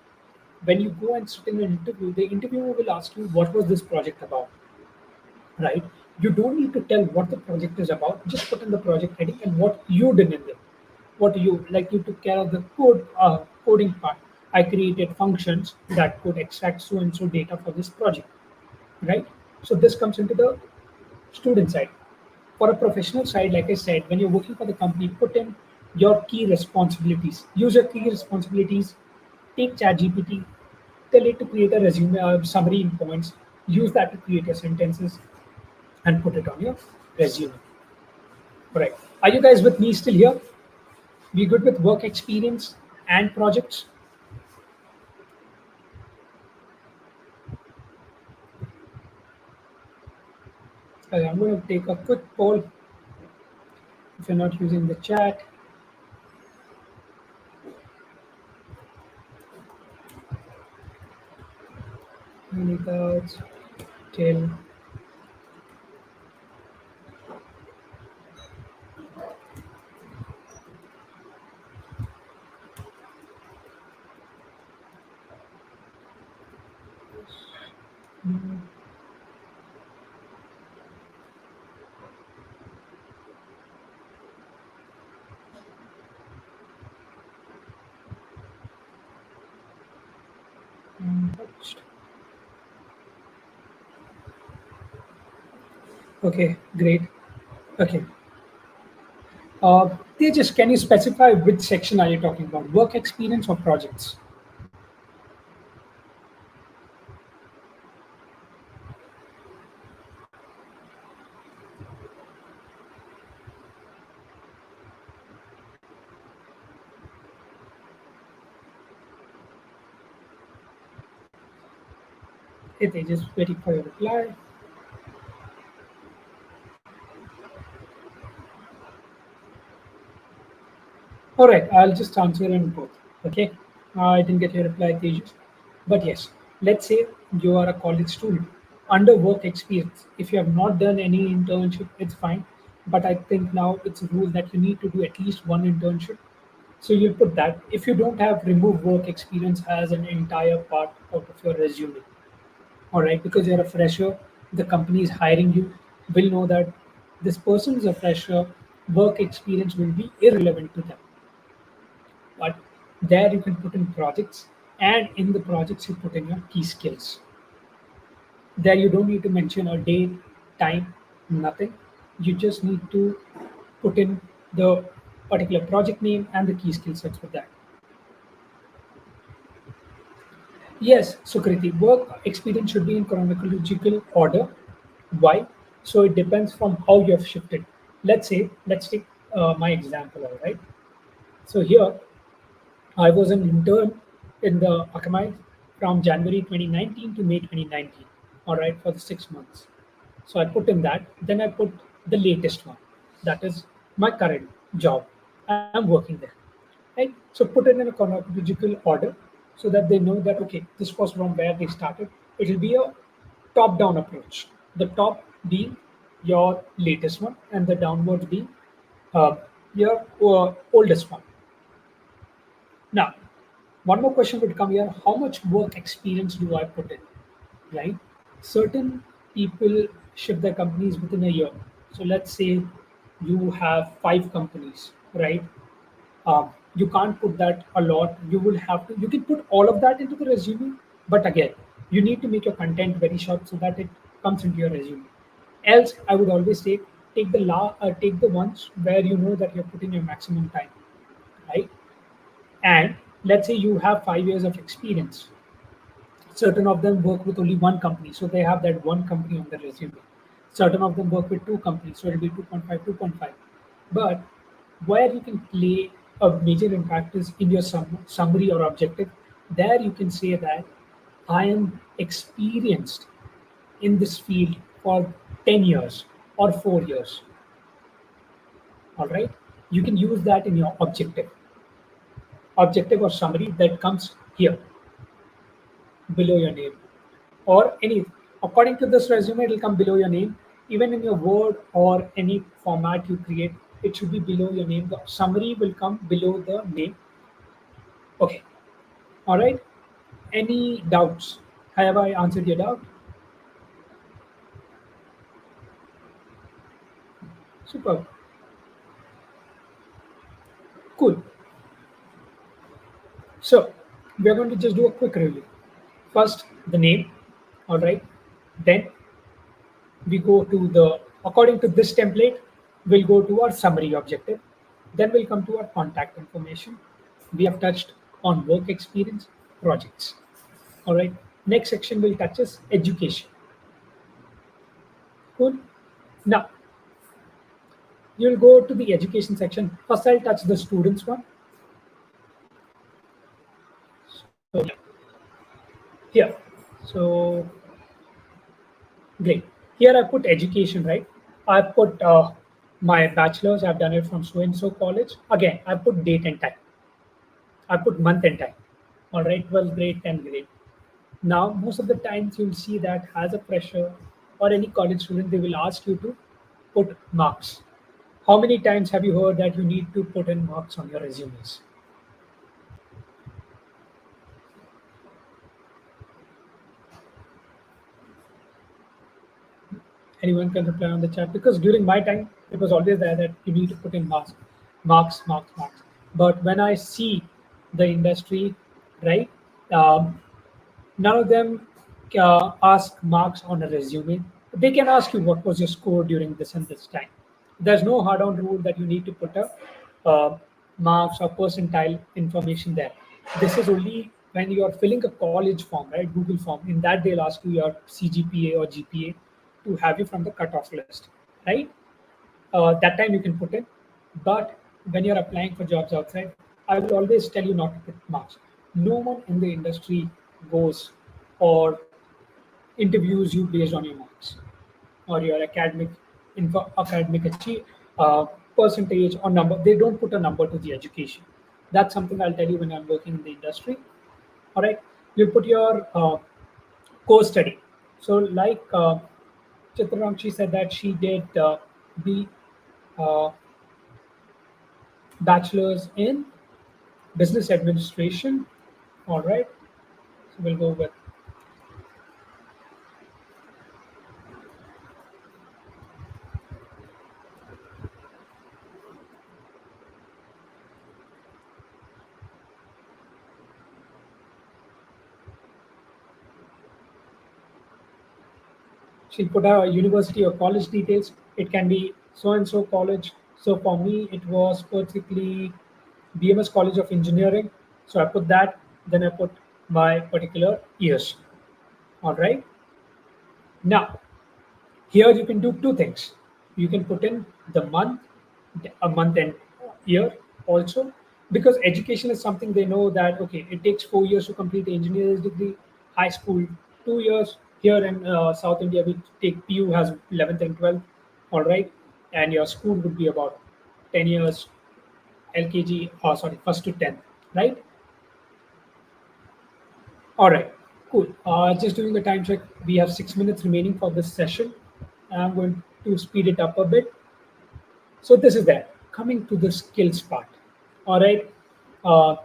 [SPEAKER 2] When you go and sit in an interview, the interviewer will ask you what was this project about, right? You don't need to tell what the project is about. Just put in the project heading and what you did in it. What you like, you took care of the coding part. I created functions that could extract so and so data for this project, right? So this comes into the student side. For a professional side, like I said, when you're working for the company, put in your key responsibilities. Use your key responsibilities. Take ChatGPT, tell it to create a resume summary in points. Use that to create your sentences and put it on your resume. All right. Are you guys with me still here? We good with work experience and projects? Okay, I'm going to take a quick poll. If you're not using the chat, Unicodes till Okay, great. Okay. Tejas, can you specify which section are you talking about? Work experience or projects? Hey, Tejas, waiting for your reply. All right, I'll just answer in both. Okay, I didn't get your reply, Tejas. But yes, let's say you are a college student under work experience. If you have not done any internship, it's fine. But I think now it's a rule that you need to do at least one internship. So you'll put that. If you don't have, remove work experience as an entire part out of your resume. All right, because you're a fresher, the company is hiring you, will know that this person is a fresher, work experience will be irrelevant to them. But there you can put in projects, and in the projects you put in your key skills. There you don't need to mention a date, time, nothing. You just need to put in the particular project name and the key skill sets for that. Yes, Sukriti, work experience should be in chronological order. Why? So it depends from how you have shifted. Let's take my example, all right? So here, I was an intern in the Akamai from January 2019 to May 2019, all right, for the 6 months. So I put in that. Then I put the latest one, that is my current job. I'm working there, right? So put it in a chronological order so that they know that, okay, this was from where they started. It will be a top down approach. The top being your latest one, and the downwards being uh, your oldest one. Now, one more question would come here: how much work experience do I put in? Right? Certain people shift their companies within a year. So let's say you have 5 companies, right? You can't put that a lot. You will have to. You can put all of that into the resume, but again, you need to make your content very short so that it comes into your resume. Else, I would always say take the ones where you know that you're putting your maximum time, right? And let's say you have 5 years of experience. Certain of them work with only one company, so they have that one company on their resume. Certain of them work with 2 companies, so it'll be 2.5, 2.5. But where you can play a major impact is in your summary or objective. There you can say that I am experienced in this field for 10 years or 4 years. All right. You can use that in your objective or summary that comes here below your name, or any, according to this resume, it will come below your name. Even in your Word or any format you create, it should be below your name. The summary will come below the name. Okay. All right. Any doubts? Have I answered your doubt? Super. Cool. So we are going to just do a quick review. First, the name. All right. Then we go to the, according to this template, we'll go to our summary objective. Then we'll come to our contact information. We have touched on work experience, projects. All right. Next section will touch us education. Cool. Now you'll go to the education section. First, I'll touch the students one. So here, so great. Here I put education, right? I put my bachelor's. I've done it from so and so college. Again, I put date and time. I put month and time. All right, 12th grade, 10th grade. Now, most of the times you'll see that as a fresher or any college student, they will ask you to put marks. How many times have you heard that you need to put in marks on your resumes? Anyone can reply on the chat, because during my time, it was always there that you need to put in marks, marks, marks, marks. But when I see the industry, right, um, None of them ask marks on a resume. They can ask you what was your score during this and this time. There's no hard-on rule that you need to put a marks or percentile information there. This is only when you are filling a college form, right? Google form. In that, they'll ask you your CGPA or GPA to have you from the cutoff list, right? That time you can put it. But when you're applying for jobs outside, I will always tell you not to put marks. No one in the industry goes or interviews you based on your marks or your academic achieve, percentage or number. They don't put a number to the education. That's something I'll tell you when I'm working in the industry. All right, you put your core study. So like Chitraramchi said that she did the uh, bachelor's in business administration. All right, so we'll go with she'll put a university or college details. It can be so and so college. So for me, it was particularly BMS College of Engineering. So I put that. Then I put my particular years. All right. Now here you can do two things. You can put in the month, a month and year also, because education is something they know that okay, it takes 4 years to complete the engineer's degree, high school 2 years. Here in South India, we take PU has 11th and 12th, all right, and your school would be about 10 years, LKG, sorry, first to 10th, right? All right, cool. Just doing the time check. We have 6 minutes remaining for this session. I'm going to speed it up a bit. So this is that. Coming to the skills part. All right. Uh,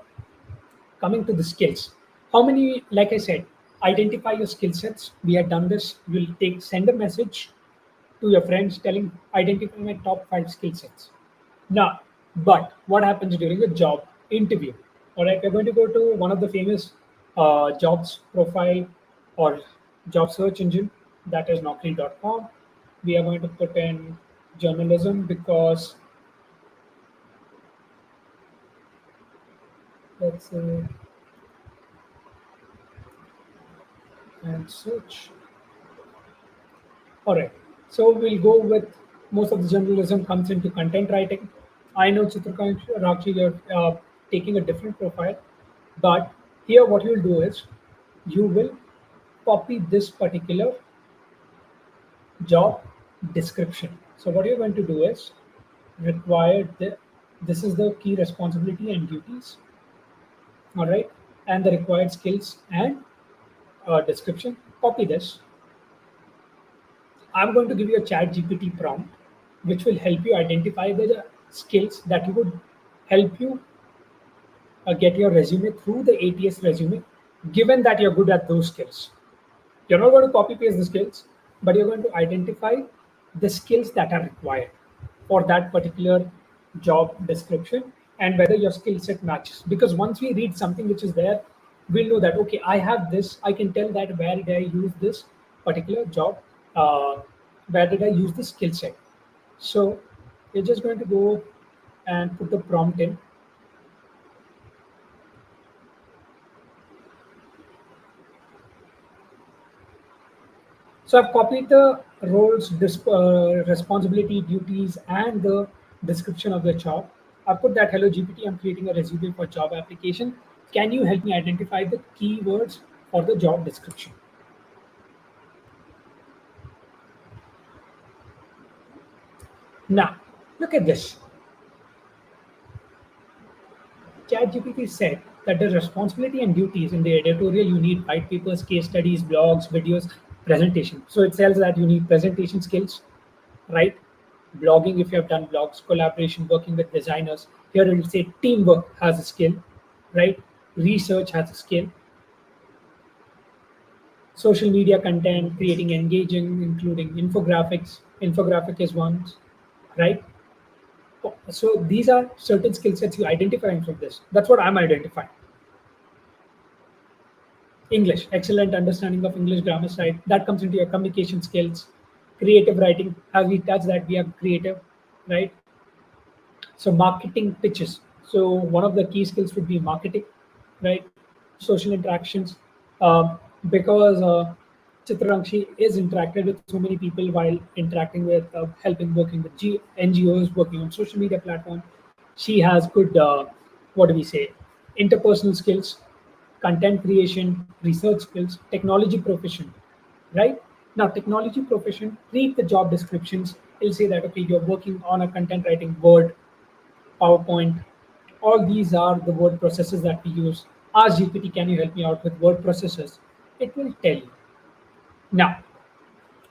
[SPEAKER 2] Coming to the skills. How many? Like I said, identify your skill sets. We had done this. You'll send a message to your friends telling identify my top 5 skill sets. Now, but what happens during a job interview? All right, we're going to go to one of the famous jobs profile or job search engine, that is Naukri.com. We are going to put in journalism because let's say and search. All right. So we'll go with most of the journalism comes into content writing. I know Chitrakan Rakshi, you're taking a different profile, but here what you'll do is you will copy this particular job description. So what you're going to do is require this is the key responsibility and duties. All right, and the required skills and description. Copy this. I'm going to give you a chat GPT prompt, which will help you identify the skills that you would help you get your resume through the ATS resume, given that you're good at those skills. You're not going to copy paste the skills, but you're going to identify the skills that are required for that particular job description and whether your skill set matches. Because once we read something which is there, we'll know that, okay, I have this, I can tell that where did I use this particular job, where did I use the skill set. So you're just going to go and put the prompt in. So I've copied the roles, responsibility, duties, and the description of the job. I put that, hello GPT, I'm creating a resume for job application. Can you help me identify the keywords for the job description? Now, look at this. ChatGPT said that the responsibility and duties in the editorial you need white papers, case studies, blogs, videos, presentation. So it tells that you need presentation skills, right? Blogging if you have done blogs, collaboration, working with designers. Here it will say teamwork has a skill, right? Research has a skill. Social media content, creating engaging, including infographics. Infographic is one, right? So these are certain skill sets you identifying from this. That's what I'm identifying. English, excellent understanding of English grammar side. That comes into your communication skills, creative writing. As we touch that, we have creative, right? So marketing pitches. So one of the key skills would be marketing, right? Social interactions, because Chitrankshi is interacted with so many people while interacting with, helping, working with NGOs, working on social media platform. She has good, what do we say, interpersonal skills, content creation, research skills, technology proficient, right? Now, technology proficient, read the job descriptions. It'll say that, okay, you're working on a content writing Word, PowerPoint. All these are the word processes that we use. Ask GPT, can you help me out with word processes? It will tell you. Now,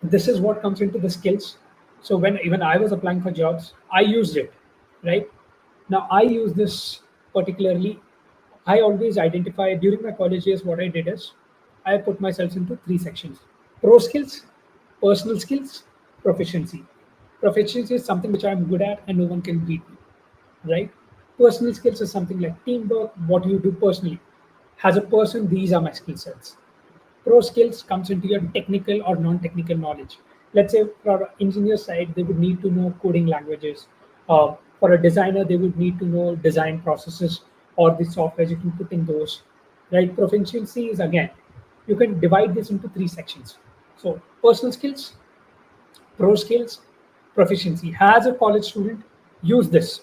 [SPEAKER 2] this is what comes into the skills. So when even I was applying for jobs, I used it, right? Now I use this particularly. I always identify during my college years. What I did is I put myself into three sections: pro skills, personal skills, proficiency. Proficiency is something which I'm good at and no one can beat me, right? Personal skills is something like teamwork, what you do personally. As a person, these are my skill sets. Pro skills comes into your technical or non-technical knowledge. Let's say for engineer side, they would need to know coding languages. For a designer, they would need to know design processes or the software you can put in those. Right? Proficiency is again, you can divide this into three sections. So personal skills, pro skills, proficiency. As a college student, use this.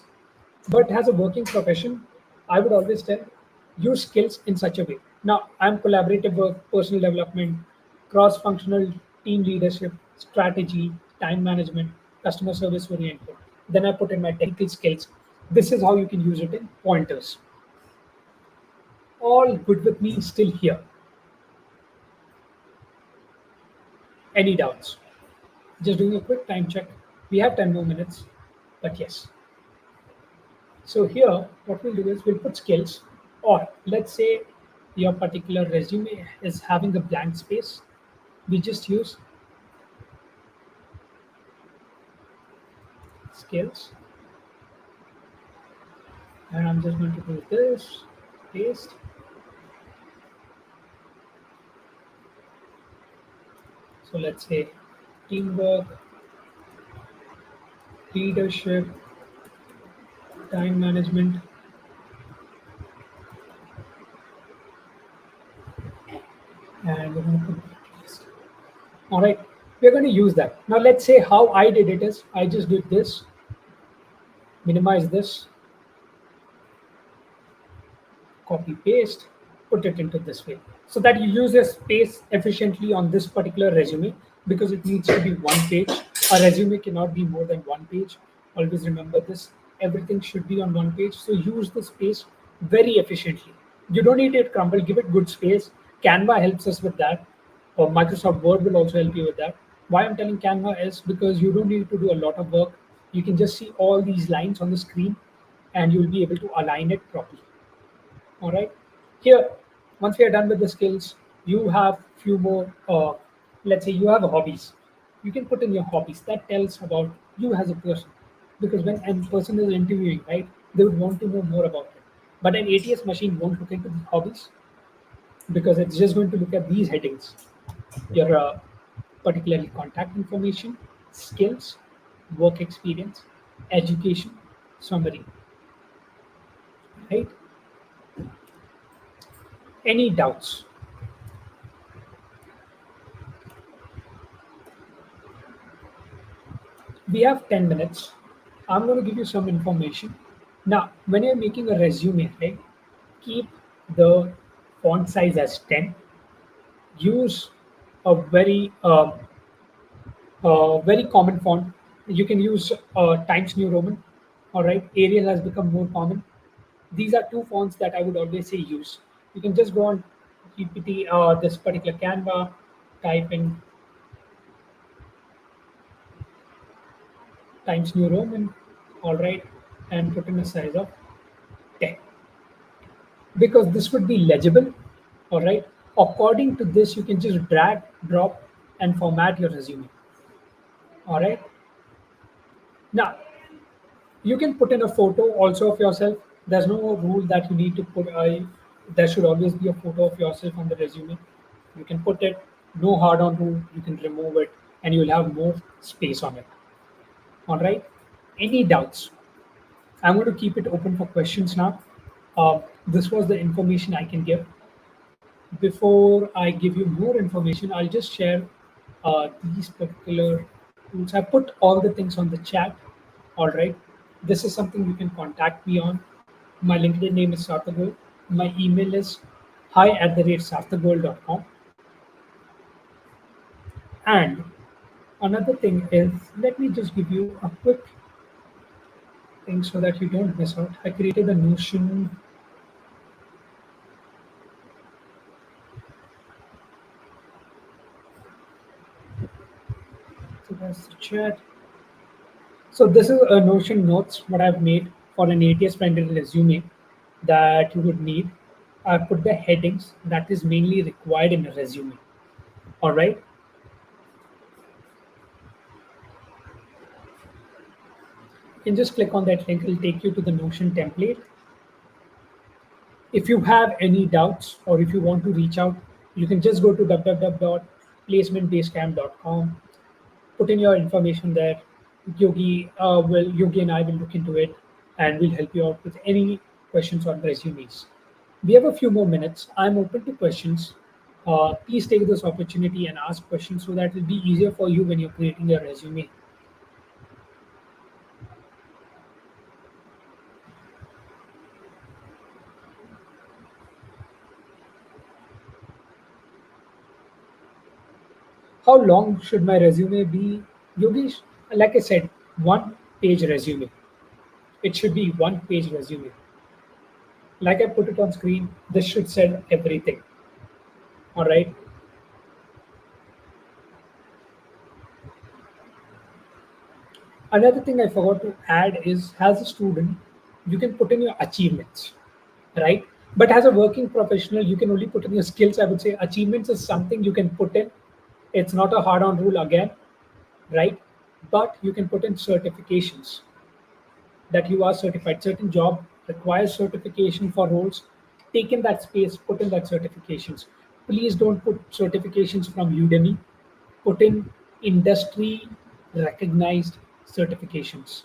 [SPEAKER 2] But as a working profession, I would always tell use skills in such a way. Now, I'm collaborative work, personal development, cross functional team leadership, strategy, time management, customer service oriented. Then I put in my technical skills. This is how you can use it in pointers. All good with me still here. Any doubts? Just doing a quick time check. We have 10 more minutes, but yes. So here, what we'll do is we'll put skills, or let's say your particular resume is having a blank space. We just use skills, and I'm just going to do this, paste. So let's say teamwork, leadership, time management, and we're going to put list. All right, we're going to use that. Now let's say how I did it is I just did this, minimize this, copy paste, put it into this way so that you use the space efficiently on this particular resume, because it needs to be one page. A resume cannot be more than one page. Always remember this. Everything should be on one page. So use the space very efficiently. You don't need it crumble, give it good space. Canva helps us with that. Or Microsoft Word will also help you with that. Why I'm telling Canva is because you don't need to do a lot of work. You can just see all these lines on the screen and you'll be able to align it properly. All right. Here, once we are done with the skills, you have few more. Let's say you have hobbies. You can put in your hobbies. That tells about you as a person, because when a person is interviewing, right, they would want to know more about it. But an ATS machine won't look into the hobbies because it's just going to look at these headings. Your particularly contact information, skills, work experience, education, summary, right? Any doubts? We have 10 minutes. I'm going to give you some information. Now, when you're making a resume, right, keep the font size as 10. Use a very common font. You can use Times New Roman. All right, Arial has become more common. These are two fonts that I would always say use. You can just go on GPT, this particular Canva, type in Times New Roman, all right, and put in a size of 10, because this would be legible, all right. According to this, you can just drag, drop, and format your resume, all right. Now, you can put in a photo also of yourself. There's no rule that you need to put There should always be a photo of yourself on the resume. You can put it, no hard on rule, you can remove it, and you'll have more space on it. All right. Any doubts? I'm going to keep it open for questions now. This was the information I can give. Before I give you more information, I'll just share these particular tools. I put all the things on the chat. All right. This is something you can contact me on. My LinkedIn name is Sarak Goel. My email is hi@sarthakgoel.com. And another thing is, let me just give you a quick thing so that you don't miss out. I created a Notion. So that's the chat. So this is a Notion notes what I've made for an ATS-friendly resume that you would need. I put the headings that is mainly required in a resume. All right. You can just click on that link. It'll take you to the Notion template. If you have any doubts or if you want to reach out, you can just go to www.placementbasecamp.com, put in your information there. Yogi and I will look into it and we'll help you out with any questions on resumes. We have a few more minutes. I'm open to questions. Please take this opportunity and ask questions so that it'll be easier for you when you're creating your resume. How long should my resume be? Yogesh, like I said, one page resume. It should be one page resume. Like I put it on screen, this should sell everything. All right. Another thing I forgot to add is as a student, you can put in your achievements, right? But as a working professional, you can only put in your skills. I would say achievements is something you can put in. It's not a hard on rule again, right? But you can put in certifications that you are certified. Certain job requires certification for roles. Take in that space, put in that certifications. Please don't put certifications from Udemy. Put in industry recognized certifications.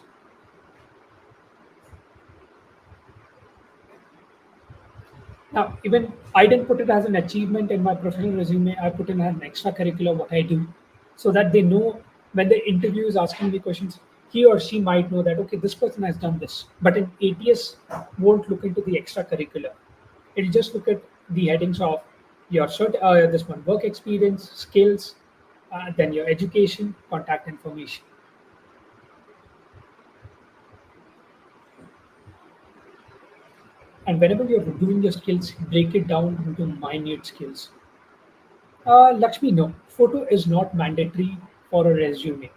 [SPEAKER 2] Now, even I didn't put it as an achievement in my professional resume. I put in an extracurricular what I do, so that they know when the interview is asking me questions, he or she might know that okay, this person has done this. But in ATS, won't look into the extracurricular. It'll just look at the headings of your this one work experience, skills, then your education, contact information. And whenever you're doing your skills, break it down into minute skills. Lakshmi, no. Photo is not mandatory for a resume.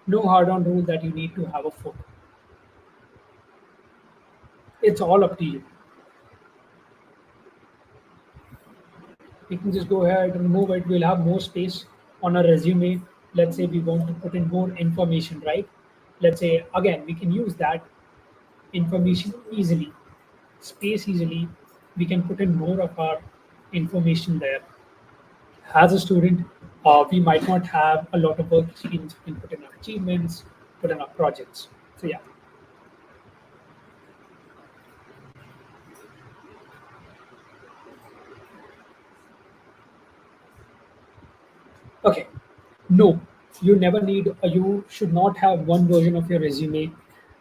[SPEAKER 2] No hard on rule that you need to have a photo. It's all up to you. We can just go ahead and remove it. We'll have more space on a resume. Let's say we want to put in more information, right? Let's say, again, we can use that information easily, space easily. We can put in more of our information there. As a student, we might not have a lot of work experience. We can put in our achievements, put in our projects. So yeah. Okay. No, you never need, you should not have one version of your resume.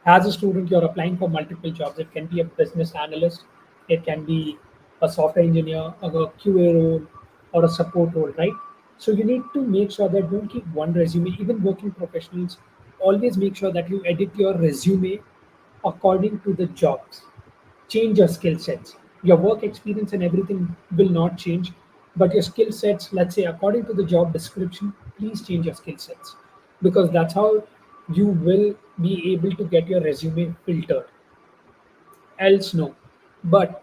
[SPEAKER 2] As a student, you're applying for multiple jobs. It can be a business analyst, it can be a software engineer, a QA role, or a support role, right? So you need to make sure that don't keep one resume. Even working professionals, always make sure that you edit your resume according to the jobs. Change your skill sets. Your work experience and everything will not change, but your skill sets, let's say according to the job description, please change your skill sets because that's how you will be able to get your resume filtered. Else, no. But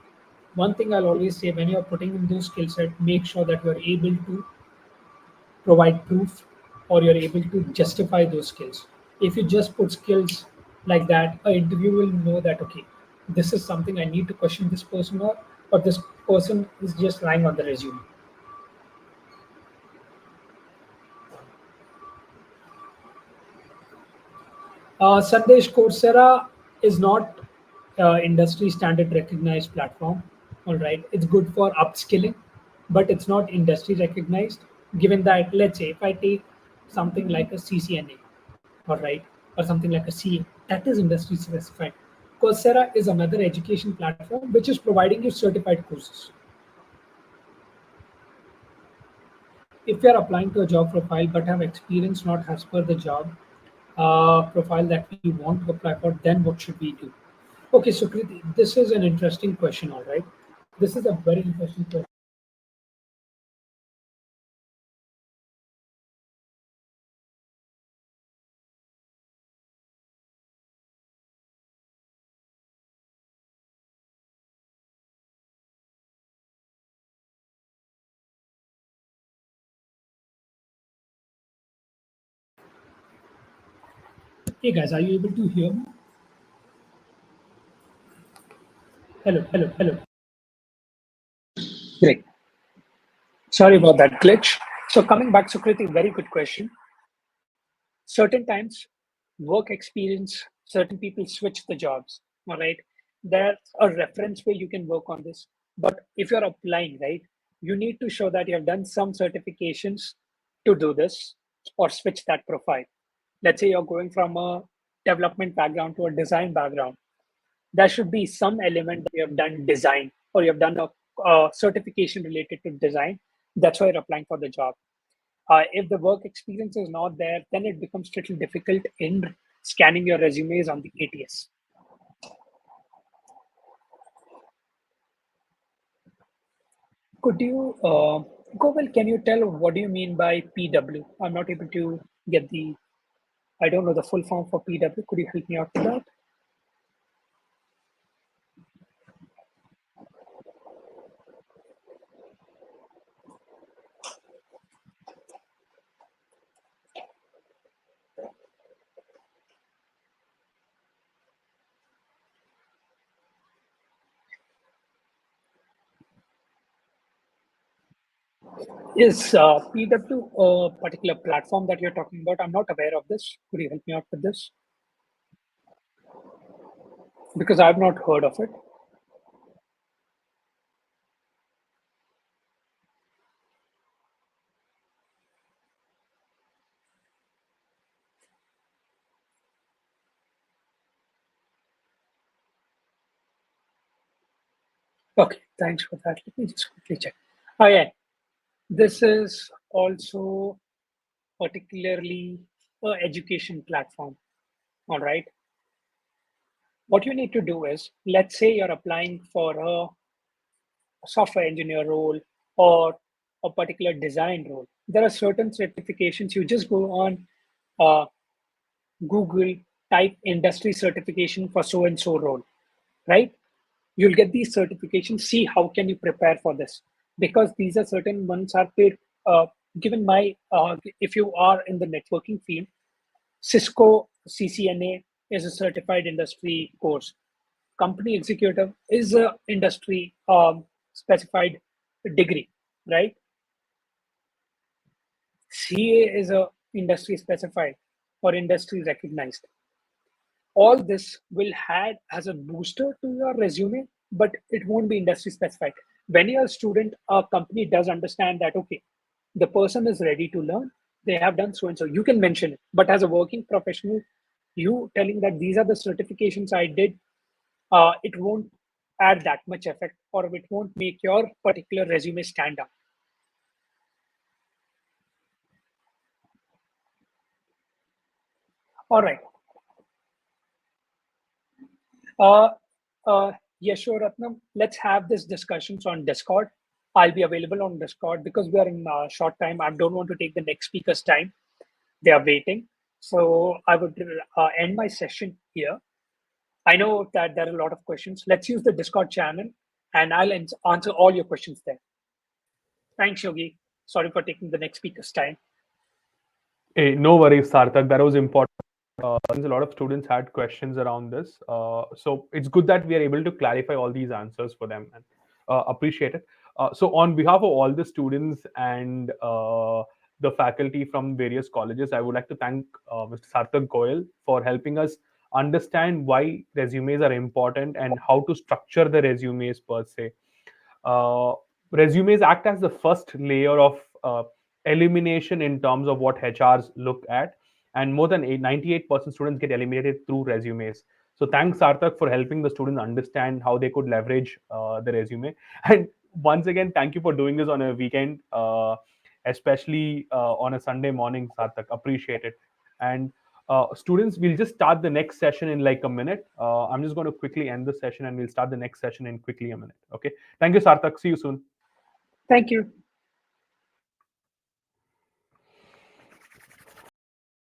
[SPEAKER 2] one thing I'll always say when you're putting in those skill set, make sure that you're able to provide proof or you're able to justify those skills. If you just put skills like that, an interview will know that okay, this is something I need to question this person or or this person is just lying on the resume. Sandesh, Coursera is not industry standard recognized platform. All right, it's good for upskilling, but it's not industry recognized. Given that, let's say if I take something like a CCNA, all right, or something like a CA, that is industry specified. Coursera is another education platform which is providing you certified courses. If you are applying to a job profile but have experience not as per the job profile that we want to apply for, then what should we do? Okay, so Kriti, this is an interesting question, all right. This is a very interesting question. Hey guys, are you able to hear me? Hello, hello, hello. Great. Sorry about that glitch. So coming back, Sukriti, very good question. Certain times, work experience, certain people switch the jobs. All right. There's a reference where you can work on this. But if you're applying, right, you need to show that you have done some certifications to do this or switch that profile. Let's say you're going from a development background to a design background. There should be some element that you have done design or you have done a certification related to design. That's why you're applying for the job. If the work experience is not there, then it becomes little difficult in scanning your resumes on the ATS. Could you, Goel, can you tell what do you mean by PW? I'm not able to get the, I don't know the full form for PW. Could you help me out with that? Is PW a particular platform that you're talking about? I'm not aware of this. Could you help me out with this? Because I've not heard of it. Okay, thanks for that. Let me just quickly check. Oh, yeah. This is also particularly a education platform. All right. What you need to do is, let's say you're applying for a software engineer role or a particular design role. There are certain certifications. You just go on uh, Google, type industry certification for so and so role, right? You'll get these certifications. See how can you prepare for this, because these are certain ones are paid. Given my, if you are in the networking field, Cisco CCNA is a certified industry course. Company executive is a industry specified degree, right? CA is a industry specified or industry recognized. All this will add as a booster to your resume, but it won't be industry specified. When you're a student, a company does understand that, okay, the person is ready to learn, they have done so and so. You can mention it. But as a working professional, you telling that these are the certifications I did, it won't add that much effect or it won't make your particular resume stand out. All right. Uh, Yeshwaratnam, let's have this discussions on Discord. I'll be available on Discord because we are in short time. I don't want to take the next speaker's time. They are waiting. So I would end my session here. I know that there are a lot of questions. Let's use the Discord channel and I'll answer all your questions there. Thanks, Yogi. Sorry for taking the next speaker's time.
[SPEAKER 1] Hey, no worries, Sarthak. That was important. Since a lot of students had questions around this, so it's good that we are able to clarify all these answers for them. And Appreciate it. So, on behalf of all the students and the faculty from various colleges, I would like to thank Mr. Sarak Goel for helping us understand why resumes are important and how to structure the resumes per se. uh, Resumes act as the first layer of elimination in terms of what HRs look at, and more than 98% students get eliminated through resumes. So thanks, Sarthak, for helping the students understand how they could leverage the resume. And once again, thank you for doing this on a weekend, especially on a Sunday morning, Sarthak. Appreciate it. And students, we'll just start the next session in like a minute. I'm just going to quickly end the session and we'll start the next session in quickly a minute. Okay. Thank you, Sarthak. See you soon.
[SPEAKER 2] Thank you.